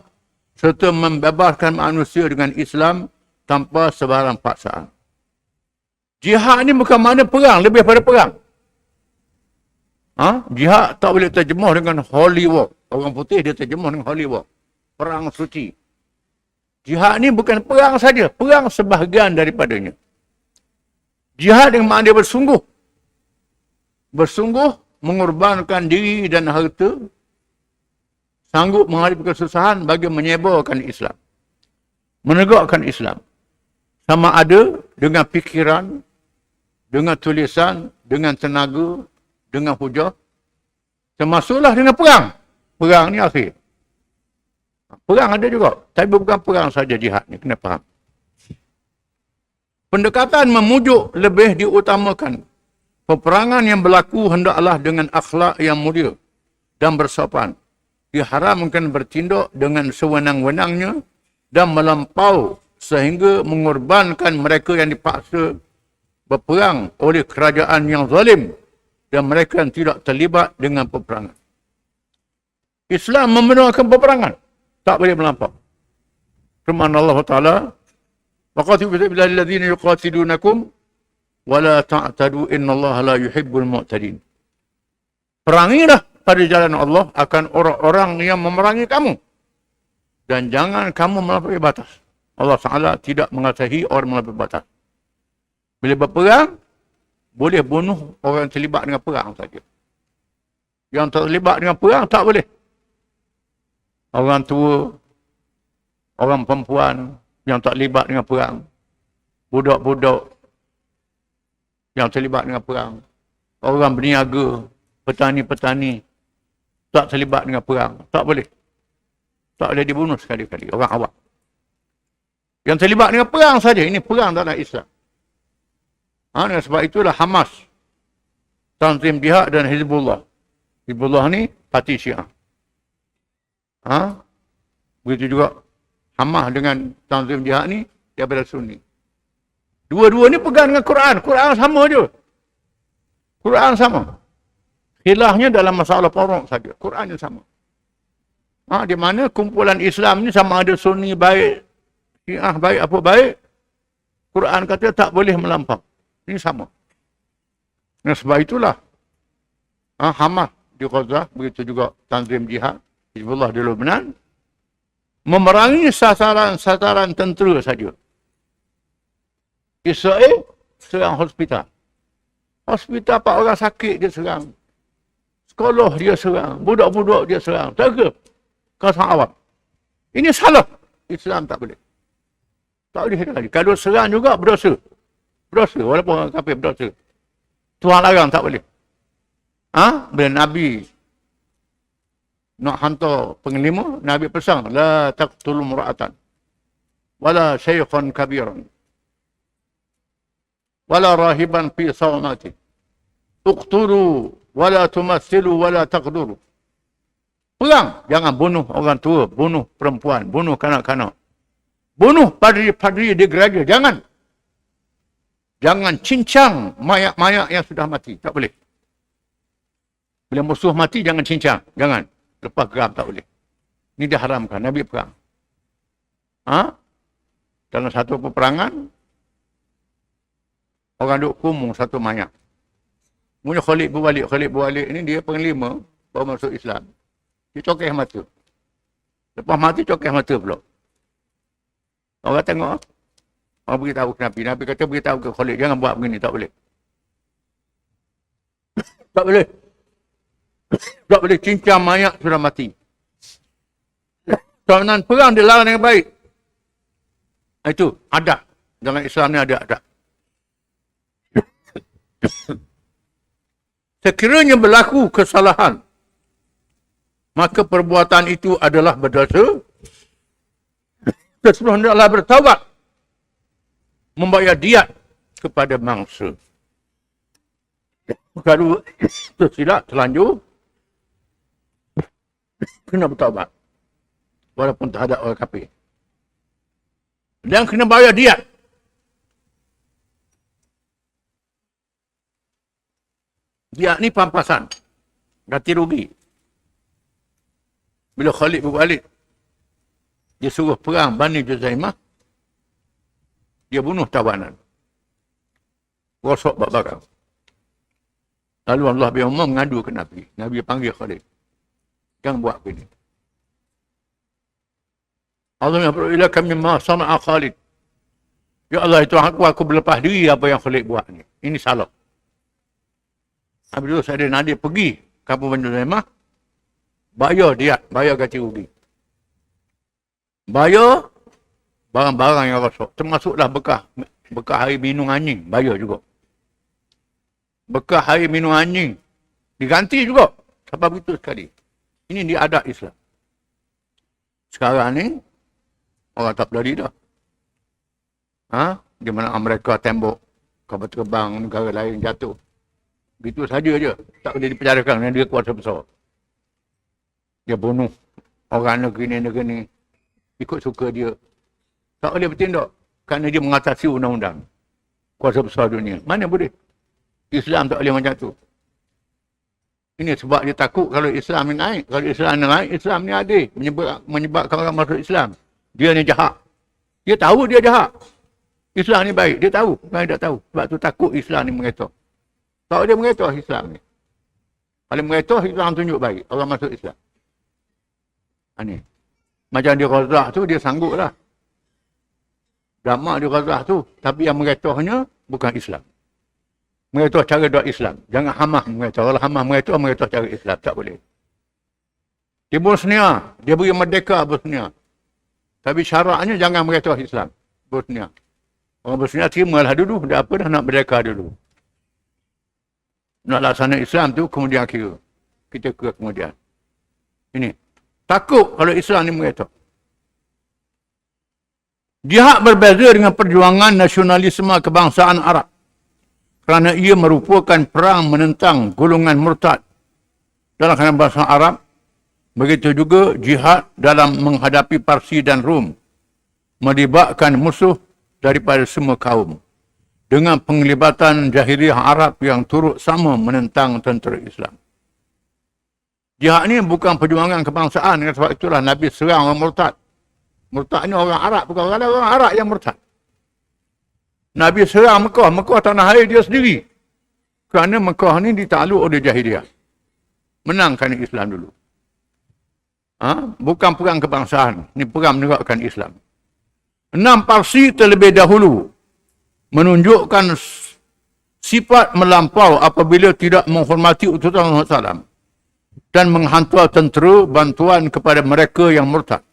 Speaker 1: serta membebaskan manusia dengan Islam tanpa sebarang paksaan. Jihad ni bukan makna perang, lebih pada perang. Jihad tak boleh terjemuh dengan holy war. Orang putih dia terjemuh dengan holy war, perang suci. Jihad ni bukan perang saja, perang sebahagian daripadanya. Jihad dengan makna dia bersungguh. Bersungguh mengorbankan diri dan harta, sanggup menghadapi kesusahan bagi menyebarkan Islam, menegakkan Islam. Sama ada dengan fikiran, dengan tulisan, dengan tenaga, dengan hujah, termasuklah dengan perang. Perang ni akhir. Perang ada juga, tapi bukan perang saja jihad ni, kena faham. Pendekatan memujuk lebih diutamakan. Peperangan yang berlaku hendaklah dengan akhlak yang mulia dan bersopan. Diharamkan bertindak dengan sewenang-wenangnya dan melampau sehingga mengorbankan mereka yang dipaksa berperang oleh kerajaan yang zalim dan mereka yang tidak terlibat dengan peperangan. Islam membenarkan peperangan. Tak boleh melampau. Firman Allah Ta'ala, وَقَاتِلُوا فِي سَبِيلِ اللَّهِ الَّذِينَ يُقَاتِلُونَكُمْ وَلَا تَعْتَدُوا إِنَّ اللَّهَ لَا يُحِبُّ الْمُعْتَدِينَ. Perangilah pada jalan Allah akan orang-orang yang memerangi kamu. Dan jangan kamu melampaui batas. Allah Ta'ala tidak mengasihi orang melampaui batas. Bila berperang, boleh bunuh orang yang terlibat dengan perang saja. Yang terlibat dengan perang tak boleh. Orang tua, orang perempuan yang tak terlibat dengan perang, budak-budak yang terlibat dengan perang, orang berniaga, petani-petani tak terlibat dengan perang, tak boleh. Tak boleh dibunuh sekali-kali, orang awam. Yang terlibat dengan perang saja, ini perang dalam Islam. Dan sebab itulah Hamas, Tanzim Jihad dan Hizbullah. Hizbullah ni parti Syiah. Begitu juga Hamas dengan Tanzim Jihad ni daripada Sunni. Dua-dua ni pegang dengan Quran. Quran sama je. Quran sama. Khilafnya dalam masalah porok saja. Quran yang sama. Di mana kumpulan Islam ni sama ada Sunni baik, Syiah baik, apa baik, Quran kata tak boleh melampau. Ini sama. Dan sebab itulah Hamas di Gaza, begitu juga Tanzim Jihad, Hizbullah di Lebanon, memerangi sasaran tentera saja. Israel serang hospital. Hospital 4 orang sakit dia serang. Sekolah dia serang. Budak-budak dia serang. Tak ke? Kawasan awam. Ini salah. Islam tak boleh. Tak boleh lagi. Kalau serang juga berdosa. Berdosa. Walaupun orang kafir berdosa. Tuhan larang tak boleh. Bila Nabi nak hantar penglima, Nabi pesan, la taqtulu mura'atan, wala syaykhan kabiran, wala rahiban fi sawmati, uqtulu, wala tumassilu, wala taqduru. Perang, jangan bunuh orang tua, bunuh perempuan, bunuh kanak-kanak, bunuh padri-padri di gereja, jangan. Jangan cincang mayat-mayat yang sudah mati, tak boleh. Bila musuh mati, jangan cincang, jangan. Lepas geram, tak boleh. Ini diharamkan, Nabi perang. Dalam satu peperangan, orang duk kumung satu mayat. Mula Khalid berbalik ni dia penglima, baru masuk Islam. Dia cokeh mata. Lepas mati, cokeh mata pula. Orang tengok, orang beritahu ke Nabi. Nabi kata beritahu ke Khalid, jangan buat begini, tak boleh. Tak boleh. Tak boleh cincang mayat sudah mati. Tawanan perang dilarang dengan baik. Itu adab. Dalam Islam ni ada adab. Sekiranya berlaku kesalahan, maka perbuatan itu adalah berdosa. Sesudah hendaklah bertaubat, membayar diat kepada mangsa. Kalau tersilap, terlanjur, kena bertaubat. Walaupun tak ada orang kafir. Dan kena bayar diat. Diat ni pampasan. Ganti rugi. Bila Khalid berbalik, dia suruh perang Bani Juzaimah, dia bunuh tawanan. Rosok bakar. Lalu Allah bin Umar mengadu ke Nabi. Nabi panggil Khalid. Jangan buat begini. Allah yaqulu ilaka mimma sana'a Khalid. Ya Allah, itu aku berlepas diri apa yang Khalid buat ni. Ini salah. Habis itu saya Nadia pergi kampung Bani Juzaimah, bayar dia, bayar ganti rugi. Bayar barang-barang yang rosak. Termasuklah bekah air minum anjing, bayar juga. Bekah air minum anjing diganti juga. Sebab begitu sekali. Ini dia adat Islam. Sekarang ni orang tak berlari dah. Di mana Amerika tembok, kapal terbang negara lain jatuh. Begitu saja je. Tak boleh dipenjarakan dengan dia kuasa besar. Dia bunuh orang negeri ni. Ikut suka dia. Tak boleh bertindak. Kerana dia mengatasi undang-undang. Kuasa besar dunia. Mana boleh? Islam tak boleh macam tu. Ini sebab dia takut kalau Islam ni naik. Kalau Islam ni naik, Islam ni adil. Menyebabkan orang masuk Islam. Dia ni jahat. Dia tahu dia jahat. Islam ni baik. Dia tahu. Bukan dia tak tahu. Sebab tu takut Islam ni mengetah. Tak dia mengetah Islam ni. Kalau mengetah, Islam tunjuk baik. Orang masuk Islam. Ini. Macam di Ghazah tu, dia sanggup lah. Damai di Ghazah tu. Tapi yang mengetahnya bukan Islam. Mengetah cara doa Islam. Jangan Hamas mengetah. Kalau Hamas mengetah cara Islam. Tak boleh. Di Bosnia, dia beri merdeka Bosnia. Tapi syaratnya jangan mengetah Islam. Bosnia. Orang Bosnia terimalah dulu. Dah apa dah nak merdeka dulu. Nak laksana Islam tu kemudian kira. Kita kira kemudian. Ini. Takut kalau Islam ni mengetah. Jihad berbeza dengan perjuangan nasionalisme kebangsaan Arab. Kerana ia merupakan perang menentang golongan murtad dalam kalangan bangsa Arab. Begitu juga jihad dalam menghadapi Parsi dan Rom. Melibatkan musuh daripada semua kaum. Dengan penglibatan jahiliah Arab yang turut sama menentang tentera Islam. Jihad ni bukan perjuangan kebangsaan. Sebab itulah Nabi serang orang murtad. Murtad ni orang Arab. Bukan orang Arab yang murtad. Nabi serang Mekah. Mekah tanah air dia sendiri. Kerana Mekah ni ditakluk oleh jahiliah. Menangkan Islam dulu. Bukan perang kebangsaan. Ni perang menegakkan Islam. 6 Parsi terlebih dahulu menunjukkan sifat melampau apabila tidak menghormati utusan Muhammad SAW dan menghantar tentera bantuan kepada mereka yang murtad.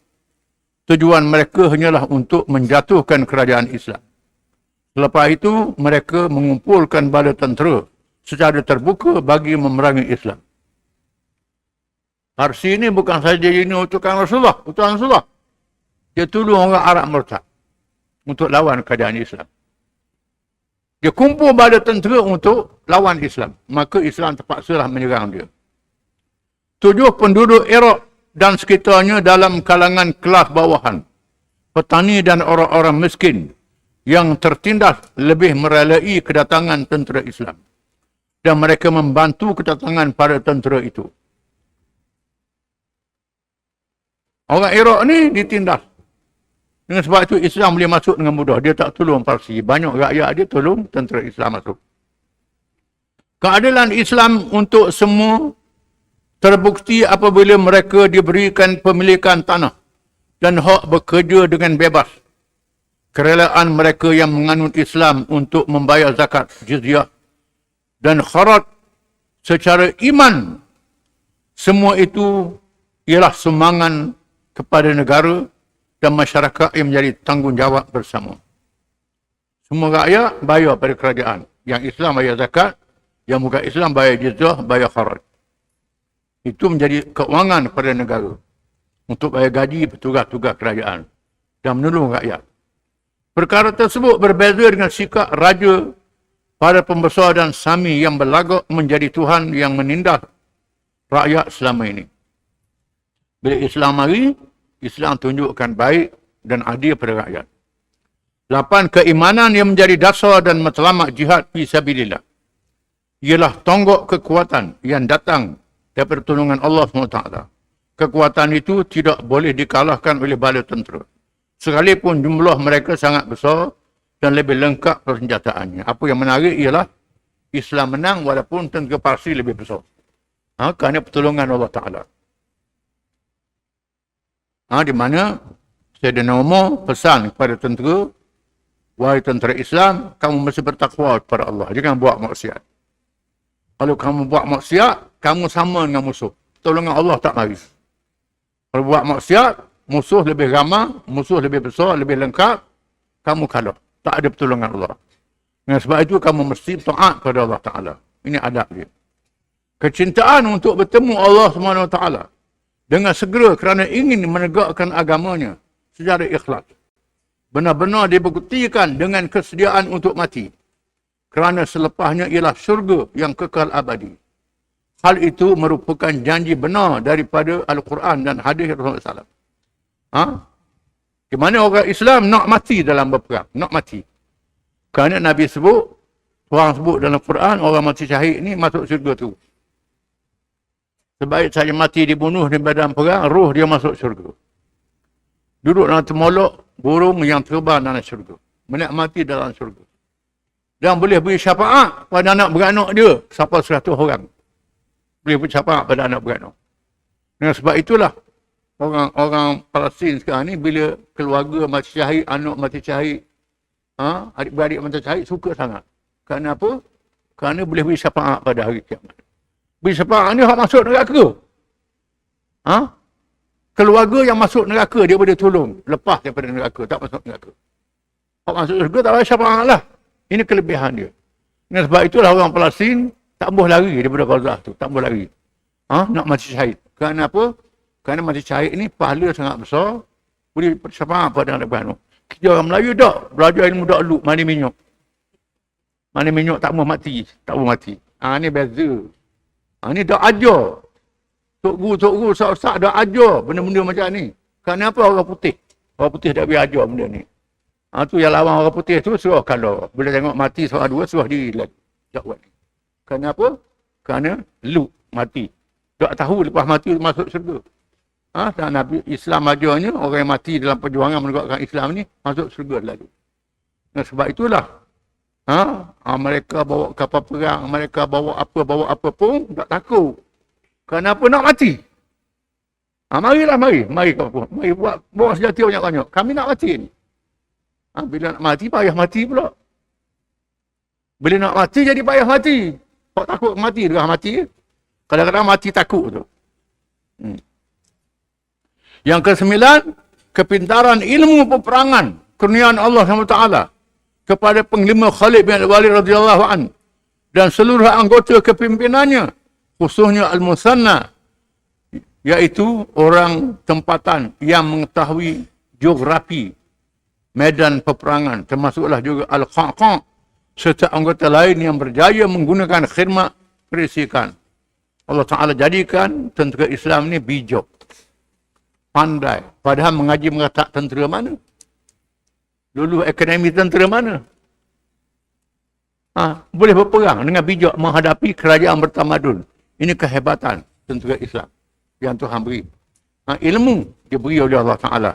Speaker 1: Tujuan mereka hanyalah untuk menjatuhkan kerajaan Islam. Selepas itu, mereka mengumpulkan bala tentera secara terbuka bagi memerangi Islam. Parsi ni bukan saja ini utusan Rasulullah, utusan Rasulullah. Dia tolong orang Arab murtad untuk lawan keadaan Islam. Dia kumpul bala tentera untuk lawan Islam. Maka Islam terpaksalah menyerang dia. 7 penduduk Iraq dan sekitarnya dalam kalangan kelas bawahan, petani dan orang-orang miskin yang tertindas lebih merelai kedatangan tentera Islam. Dan mereka membantu kedatangan para tentera itu. Orang Iraq ni ditindas. Dengan sebab itu Islam boleh masuk dengan mudah. Dia tak tolong Parsi. Banyak rakyat dia tolong tentera Islam masuk. Keadilan Islam untuk semua terbukti apabila mereka diberikan pemilikan tanah dan hak bekerja dengan bebas. Kerelaan mereka yang menganut Islam untuk membayar zakat, jizyah dan kharat secara iman. Semua itu ialah sumbangan kepada negara dan masyarakat yang menjadi tanggungjawab bersama. Semua rakyat bayar pada kerajaan. Yang Islam bayar zakat, yang bukan Islam bayar jizyah, bayar kharat. Itu menjadi keuangan kepada negara untuk bayar gaji petugas-tugas kerajaan dan menolong rakyat. Perkara tersebut berbeza dengan sikap raja, para pembesar dan sami yang berlagak menjadi Tuhan yang menindas rakyat selama ini. Bila Islam mari, Islam tunjukkan baik dan adil pada rakyat. 8. Keimanan yang menjadi dasar dan matlamat jihad fi sabilillah ialah tonggak kekuatan yang datang daripada pertolongan Allah SWT. Kekuatan itu tidak boleh dikalahkan oleh bala tentera. Sekalipun jumlah mereka sangat besar dan lebih lengkap persenjataannya. Apa yang menarik ialah Islam menang walaupun tentera Parsi lebih besar. Kerana pertolongan Allah Ta'ala. Di mana Sayyidina Umar pesan kepada tentera, wahai tentera Islam, kamu mesti bertakwa kepada Allah. Jangan buat maksiat. Kalau kamu buat maksiat, kamu sama dengan musuh. Pertolongan Allah tak mari. Kalau buat maksiat, musuh lebih ramai, musuh lebih besar, lebih lengkap, kamu kalah. Tak ada pertolongan Allah. Dengan sebab itu, kamu mesti taat kepada Allah Ta'ala. Ini adab dia. Kecintaan untuk bertemu Allah SWT dengan segera kerana ingin menegakkan agamanya secara ikhlas. Benar-benar dibuktikan dengan kesediaan untuk mati. Kerana selepasnya ialah syurga yang kekal abadi. Hal itu merupakan janji benar daripada Al-Quran dan hadis Rasulullah SAW. Di mana orang Islam nak mati dalam berperang. Nak mati. Kerana Nabi sebut, Tuhan sebut dalam Quran, orang mati syahid ni masuk syurga tu. Sebaik saja mati dibunuh di medan perang, roh dia masuk syurga. Duduk dalam temolok, burung yang terbang dalam syurga. Menikmati dalam syurga. Dan boleh beri syafaat pada anak beranak dia, sampai 100 orang. Boleh beri syafaat pada anak beranak. Dengan sebab itulah, orang Palestin sekarang ni, bila keluarga mati syahid, anak mati syahid, adik-beradik mati syahid, suka sangat. Kerana apa? Kerana boleh beri syafaat pada hari kiamat. Beri syafaat ni hak masuk neraka. Keluarga yang masuk neraka dia boleh tolong lepas daripada neraka, tak masuk neraka. Hak masuk neraka tak payah syafaat lah. Ini kelebihan dia. Dan sebab itulah orang Palestin tak boleh lari daripada Gaza tu, tak boleh lari. Nak mati syahid. Kerana apa? Kerana mati syahid ni pahala sangat besar, boleh syafaat pada anak beranak. Kita orang Melayu tak belajar ilmu dakluk, mandi minyak. Mandi minyak tak mau mati, tak mau mati. Ni beza. Ni dah ajar. Tok guru, ustaz dah ajar benda-benda macam ni. Kerana apa? Orang putih. Orang putih dah biar ajar benda ni. Tu yang lawan orang putih tu suruh kalau bila tengok mati seorang dua, suruh diri lagi. Tak buat ni. Kerana apa? Kerana lu mati. Tak tahu lepas mati masuk syurga. Dan Nabi Islam ajarnya orang yang mati dalam perjuangan menegakkan Islam ni masuk syurga lagi. Dan sebab itulah mereka bawa kapal perang, mereka bawa apa pun, tak takut. Kenapa nak mati? Mari kapal perang. Mari bawa senjata banyak-banyak. Kami nak mati ni. Bila nak mati, payah mati pula. Bila nak mati, jadi payah mati. Kau takut mati, dah mati. Kadang-kadang mati takut tu. Yang ke-9, kepintaran ilmu peperangan, kurniaan Allah SWT kepada Panglima Khalid bin Walid radhiyallahu an dan seluruh anggota kepimpinannya, khususnya Al-Musanna iaitu orang tempatan yang mengetahui geografi medan peperangan, termasuklah juga Al-Qaqa serta anggota lain yang berjaya menggunakan khidmat perisikan. Allah Ta'ala jadikan tentera Islam ni bijak, pandai. Padahal mengaji mengatakan tentera mana? Lulu akademi tentera mana? Boleh berperang dengan bijak menghadapi kerajaan bertamadun. Ini kehebatan tentera Islam yang Tuhan beri. Ilmu diberi oleh Allah Ta'ala.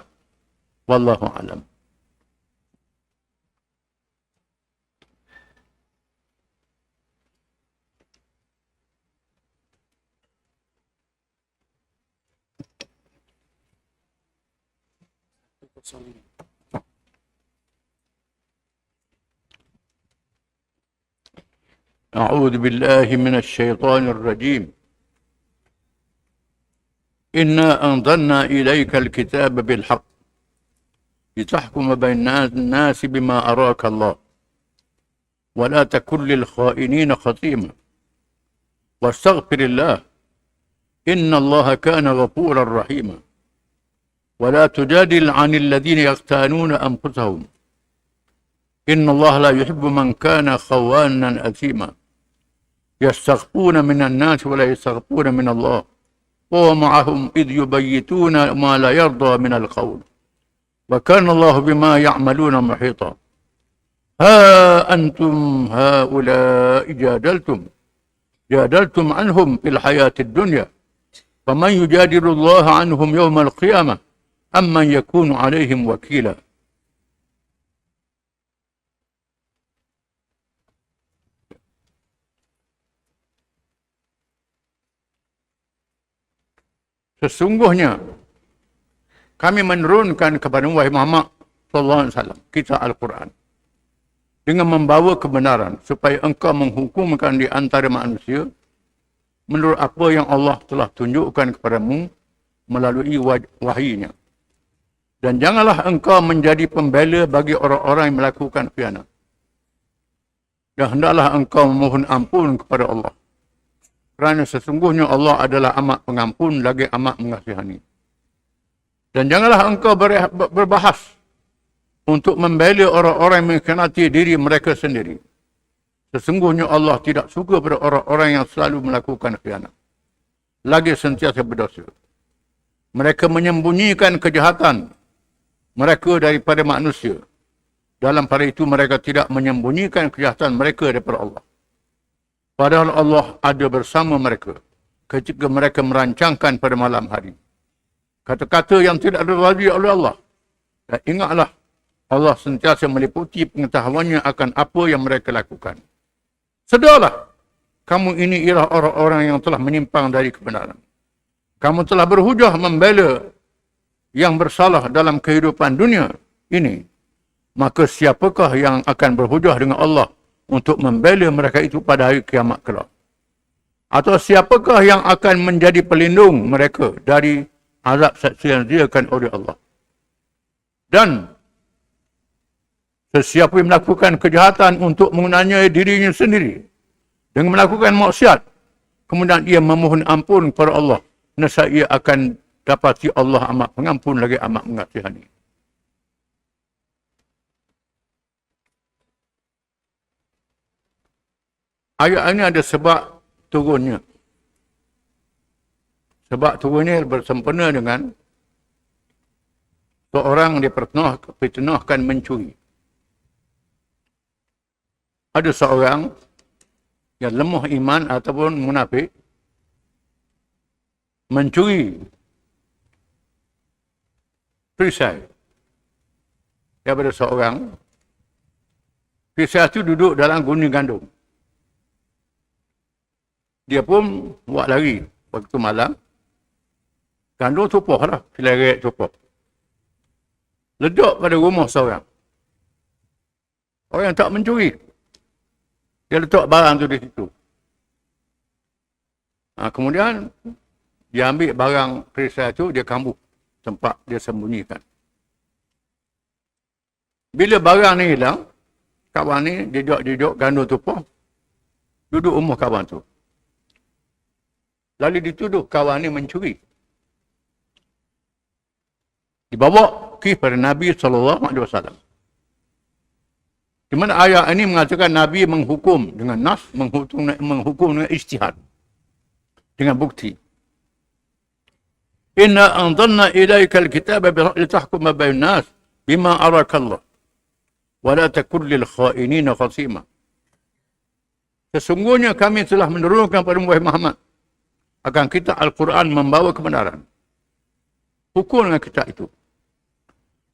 Speaker 1: Wallahu a'lam. أعوذ بالله من الشيطان الرجيم. إنا أنزلنا إليك الكتاب بالحق لتحكم بين الناس بما أراك الله ولا تكن للخائنين خصيما واستغفر الله إن الله كان غفورا رحيما ولا تجادل عن الذين يختانون أنفسهم إن الله لا يحب من كان خوانا أثيما يستخفون من الناس ولا يستخفون من الله وهو معهم إذ يبيتون ما لا يرضى من القول وكان الله بما يعملون محيطا ها أنتم هؤلاء جادلتم عنهم في الحياة الدنيا فمن يجادل الله عنهم يوم القيامة أم من يكون عليهم وكيلا. Sesungguhnya kami menurunkan kepada wahai Muhammad sallallahu alaihi wasallam kitab Al-Quran dengan membawa kebenaran supaya engkau menghukumkan di antara manusia menurut apa yang Allah telah tunjukkan kepadamu melalui wahyunya. Dan janganlah engkau menjadi pembela bagi orang-orang yang melakukan khianat. Dan hendaklah engkau memohon ampun kepada Allah. Kerana sesungguhnya Allah adalah amat pengampun lagi amat mengasihani. Dan janganlah engkau berbahas untuk membela orang-orang yang mengkhianati diri mereka sendiri. Sesungguhnya Allah tidak suka pada orang-orang yang selalu melakukan khianat, lagi sentiasa berdosa. Mereka menyembunyikan kejahatan mereka daripada manusia. Dalam pada itu mereka tidak menyembunyikan kejahatan mereka daripada Allah. Padahal Allah ada bersama mereka ketika mereka merancangkan pada malam hari kata-kata yang tidak diridai oleh Allah. Dan ingatlah, Allah sentiasa meliputi pengetahuannya akan apa yang mereka lakukan. Sedarlah, kamu ini ialah orang-orang yang telah menyimpang dari kebenaran. Kamu telah berhujah membela yang bersalah dalam kehidupan dunia ini. Maka siapakah yang akan berhujah dengan Allah untuk membela mereka itu pada hari kiamat kelak? Atau siapakah yang akan menjadi pelindung mereka dari azab seksa yang disediakan oleh Allah? Dan sesiapa yang melakukan kejahatan untuk menganiaya dirinya sendiri dengan melakukan maksiat, kemudian ia memohon ampun kepada Allah, nescaya ia akan dapati Allah amat pengampun lagi amat mengasihani. Ayat ini ada sebab turunnya. Sebab turunnya bersempena dengan seorang dipitnahkan mencuri. Ada seorang yang lemah iman ataupun munafik mencuri perisai daripada seorang. Perisai itu duduk dalam gunung gandum. Dia pun buat lari waktu malam. Gandum tupuh lah, seleret tupuh. Ledak pada rumah seorang. Orang yang tak mencuri. Dia letak barang tu di situ. Kemudian, dia ambil barang perisai tu, dia kambuk tempat dia sembunyikan. Bila barang ni hilang, kawan ni duduk gandum tupuh, duduk rumah kawan tu. Lalu dituduh kawan ni mencuri. Dibawa pada Nabi SAW. Di mana ayat ini mengatakan Nabi menghukum dengan nas, menghukum dengan ijtihad. Dengan bukti. Inna anzalna ilaika al-kitaba litahkuma bainan nas bima araka Allah. Wa la takun lil kha'inina khasima. Sesungguhnya kami telah menurunkan pada Muhammad akan kitab Al-Quran membawa kebenaran. Hukum dengan kitab itu.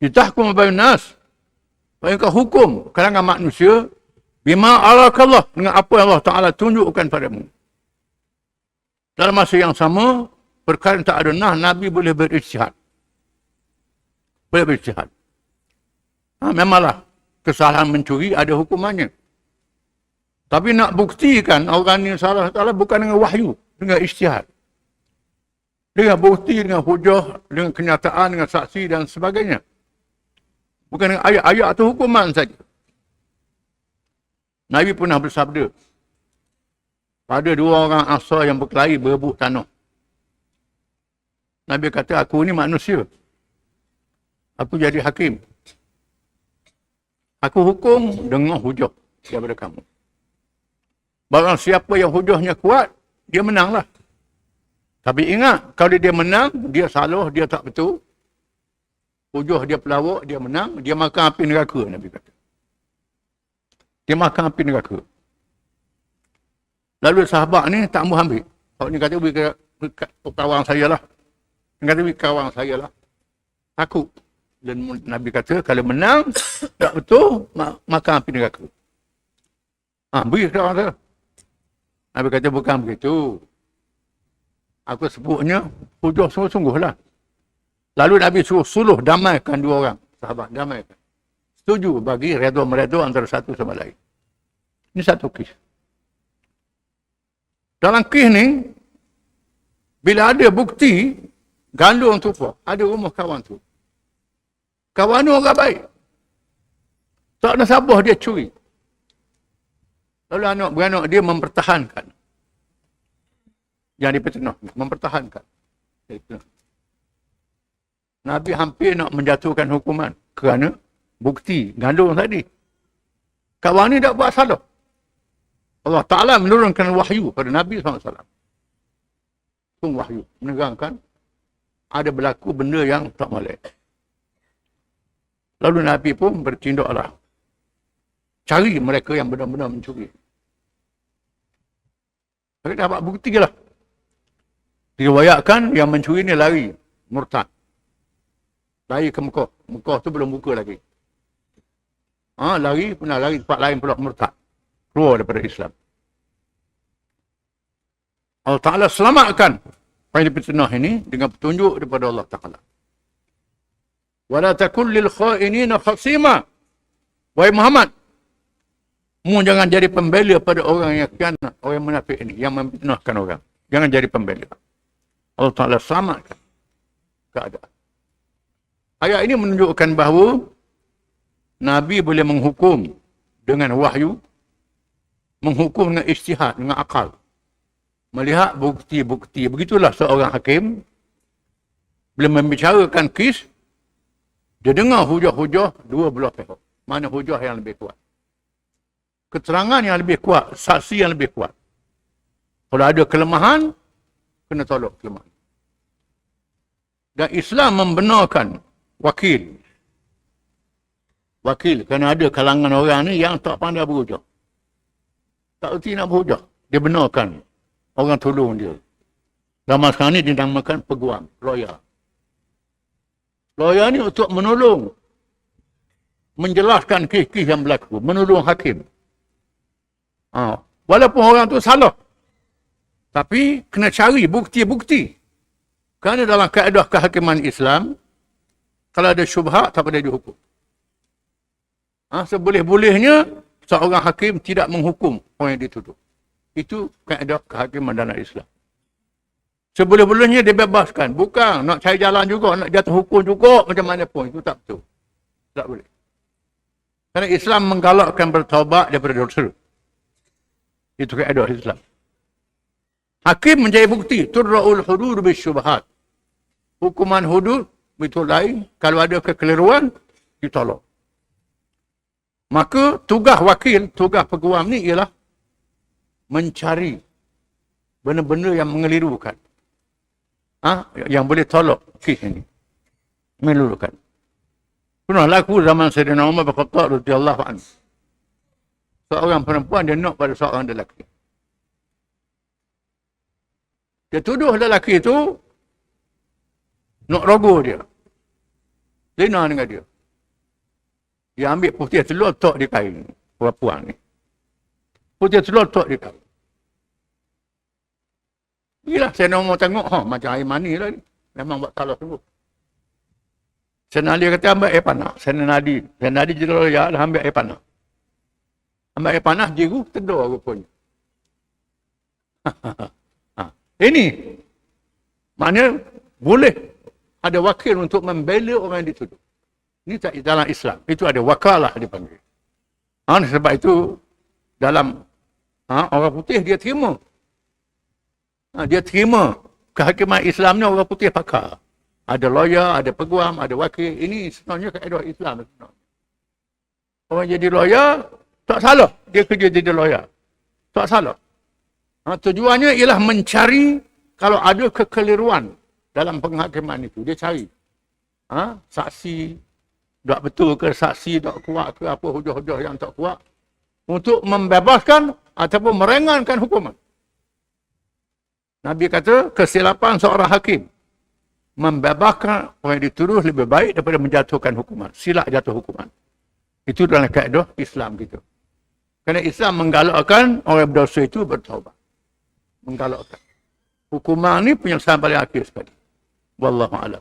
Speaker 1: Litahkuma bainan nas. Engkau hukum kalangan manusia bima arakallah, dengan apa yang Allah Ta'ala tunjukkan padamu. Dalam masa yang sama, perkara tak ada Nabi boleh berijtihad. Boleh berijtihad. Memanglah kesalahan mencuri ada hukumannya. Tapi nak buktikan orang ini salah bukan dengan wahyu, dengan ijtihad. Dengan bukti, dengan hujah, dengan kenyataan, dengan saksi dan sebagainya. Bukan dengan ayat-ayat atau hukuman saja. Nabi pernah bersabda, pada dua orang Ansar yang berkelahi berebut tanah. Nabi kata, aku ni manusia. Aku jadi hakim. Aku hukum dengan hujah daripada kamu. Barang siapa yang hujahnya kuat, dia menanglah. Tapi ingat, kalau dia menang, dia salah, dia tak betul. Hujah dia pelawak, dia menang, dia makan api neraka, Nabi kata. Dia makan api neraka. Lalu sahabat ni tak mahu ambil. Kalau ni kata, kawan saya lah. Dia kata, kawan saya lah. Takut. Dan Nabi kata, kalau menang, tak betul, makan api neraka. Beri kawan saya. Nabi kata, bukan begitu. Aku sebutnya, hujah sungguh-sungguh lah. Lalu Nabi suruh suluh damaikan dua orang. Sahabat, damaikan. Setuju bagi redha-meredha antara satu sama lain. Ini satu kes. Dalam kes ni, bila ada bukti, gandung tumpah. Ada rumah kawan tu. Kawan tu orang baik. Tak nasabah dia curi. Lalu anak beranak dia mempertahankan. Yang dipetnah. Mempertahankan. Nabi hampir nak menjatuhkan hukuman kerana bukti gandung tadi. Kawan ni tak buat salah. Allah Ta'ala menurunkan wahyu pada Nabi SAW. Wahyu menerangkan ada berlaku benda yang tak molek. Lalu Nabi pun bertindaklah. Cari mereka yang benar-benar mencuri. Mereka dapat bukti lah. Diriwayatkan yang mencuri ni lari. Murtad. Lari ke Mekah. Mekah tu belum buka lagi. Lari, pernah lari tempat lain pula murtad. Keluar daripada Islam. Allah Ta'ala selamatkan pada fitnah ini dengan petunjuk daripada Allah Ta'ala. Wala takun lil kha'inina khasima. Wahai Muhammad, mu jangan jadi pembela pada orang yang khianat, orang yang munafik ini, yang memfitnahkan orang. Jangan jadi pembela. Allah Ta'ala selamatkan keadaan. Ayat ini menunjukkan bahawa Nabi boleh menghukum dengan wahyu, menghukum dengan ijtihad, dengan akal. Melihat bukti-bukti. Begitulah seorang hakim bila membicarakan kes, dia dengar hujah-hujah dua belah pihak. Mana hujah yang lebih kuat? Keterangan yang lebih kuat, saksi yang lebih kuat. Kalau ada kelemahan, kena tolak kelemahan. Dan Islam membenarkan wakil. Wakil, kerana ada kalangan orang ni yang tak pandai berhujah. Tak erti nak berhujah. Dia benarkan orang tolong dia. Zaman sekarang ni dinamakan peguam, lawyer. Lawyer ni untuk menolong, menjelaskan kes-kes yang berlaku, menolong hakim. Walaupun orang tu salah, tapi kena cari bukti-bukti. Kerana dalam kaedah kehakiman Islam, kalau ada syubhat, tak boleh dihukum. Seboleh-bolehnya, seorang hakim tidak menghukum orang yang dituduh. Itu kaedah kehakiman dalam Islam. Seboleh-bolehnya dia bebaskan. Bukan nak cari jalan juga, nak jatuh hukum juga, macam mana pun. Itu tak betul. Tak boleh. Kerana Islam menggalakkan bertaubat daripada dosa. Itu kaedah Islam. Hakim mencari bukti. Turra'ul hudud bisyubhat. Hukuman hudud Itu lain. Kalau ada kekeliruan, ditolong. Maka tugas wakil, tugas peguam ni ialah mencari benda-benda yang mengelirukan. Yang boleh tolak kes ini. Mengelirukan. Pernah laku zaman Sayyidina Umar bin Khattab radhiyallahu anhu. Seorang perempuan dia nak pada seorang lelaki. Dia tuduh lelaki itu nak rogo dia. Zina dengan dia. Dia ambil putih telur tok di kain. Perempuan ni. Putih telur tok di kain. Inilah saya nak mau tengok. Macam air mani lah ni. Memang buat salah sungguh. Senali kata ambil air panas. Senali je loya dah ambil air panas. Ambil air panas, jeru, tedor rupanya. Ini. Maknanya boleh ada wakil untuk membela orang yang dituduh. Ini tak dalam Islam. Itu ada wakalah dipanggil. Sebab itu dalam orang putih dia terima. Dia terima kehakiman Islam ni orang putih pakar. Ada lawyer, ada peguam, ada wakil. Ini sebenarnya kaedah Islam. Orang jadi lawyer, tak salah. Dia kerja jadi lawyer. Tak salah. Tujuannya ialah mencari kalau ada kekeliruan dalam penghakiman itu. Dia cari. Saksi, tak betul ke saksi, tak kuat ke apa hujah-hujah yang tak kuat. Untuk membebaskan ataupun meringankan hukuman. Nabi kata, kesilapan seorang hakim membebaskan orang yang dituduh lebih baik daripada menjatuhkan hukuman. Silap jatuh hukuman. Itu dalam kaedah Islam kita. Kerana Islam menggalakkan orang berdosa itu bertaubat. Menggalakkan. Hukuman ni penyelesaian paling akhir sekali. Wallahu a'lam.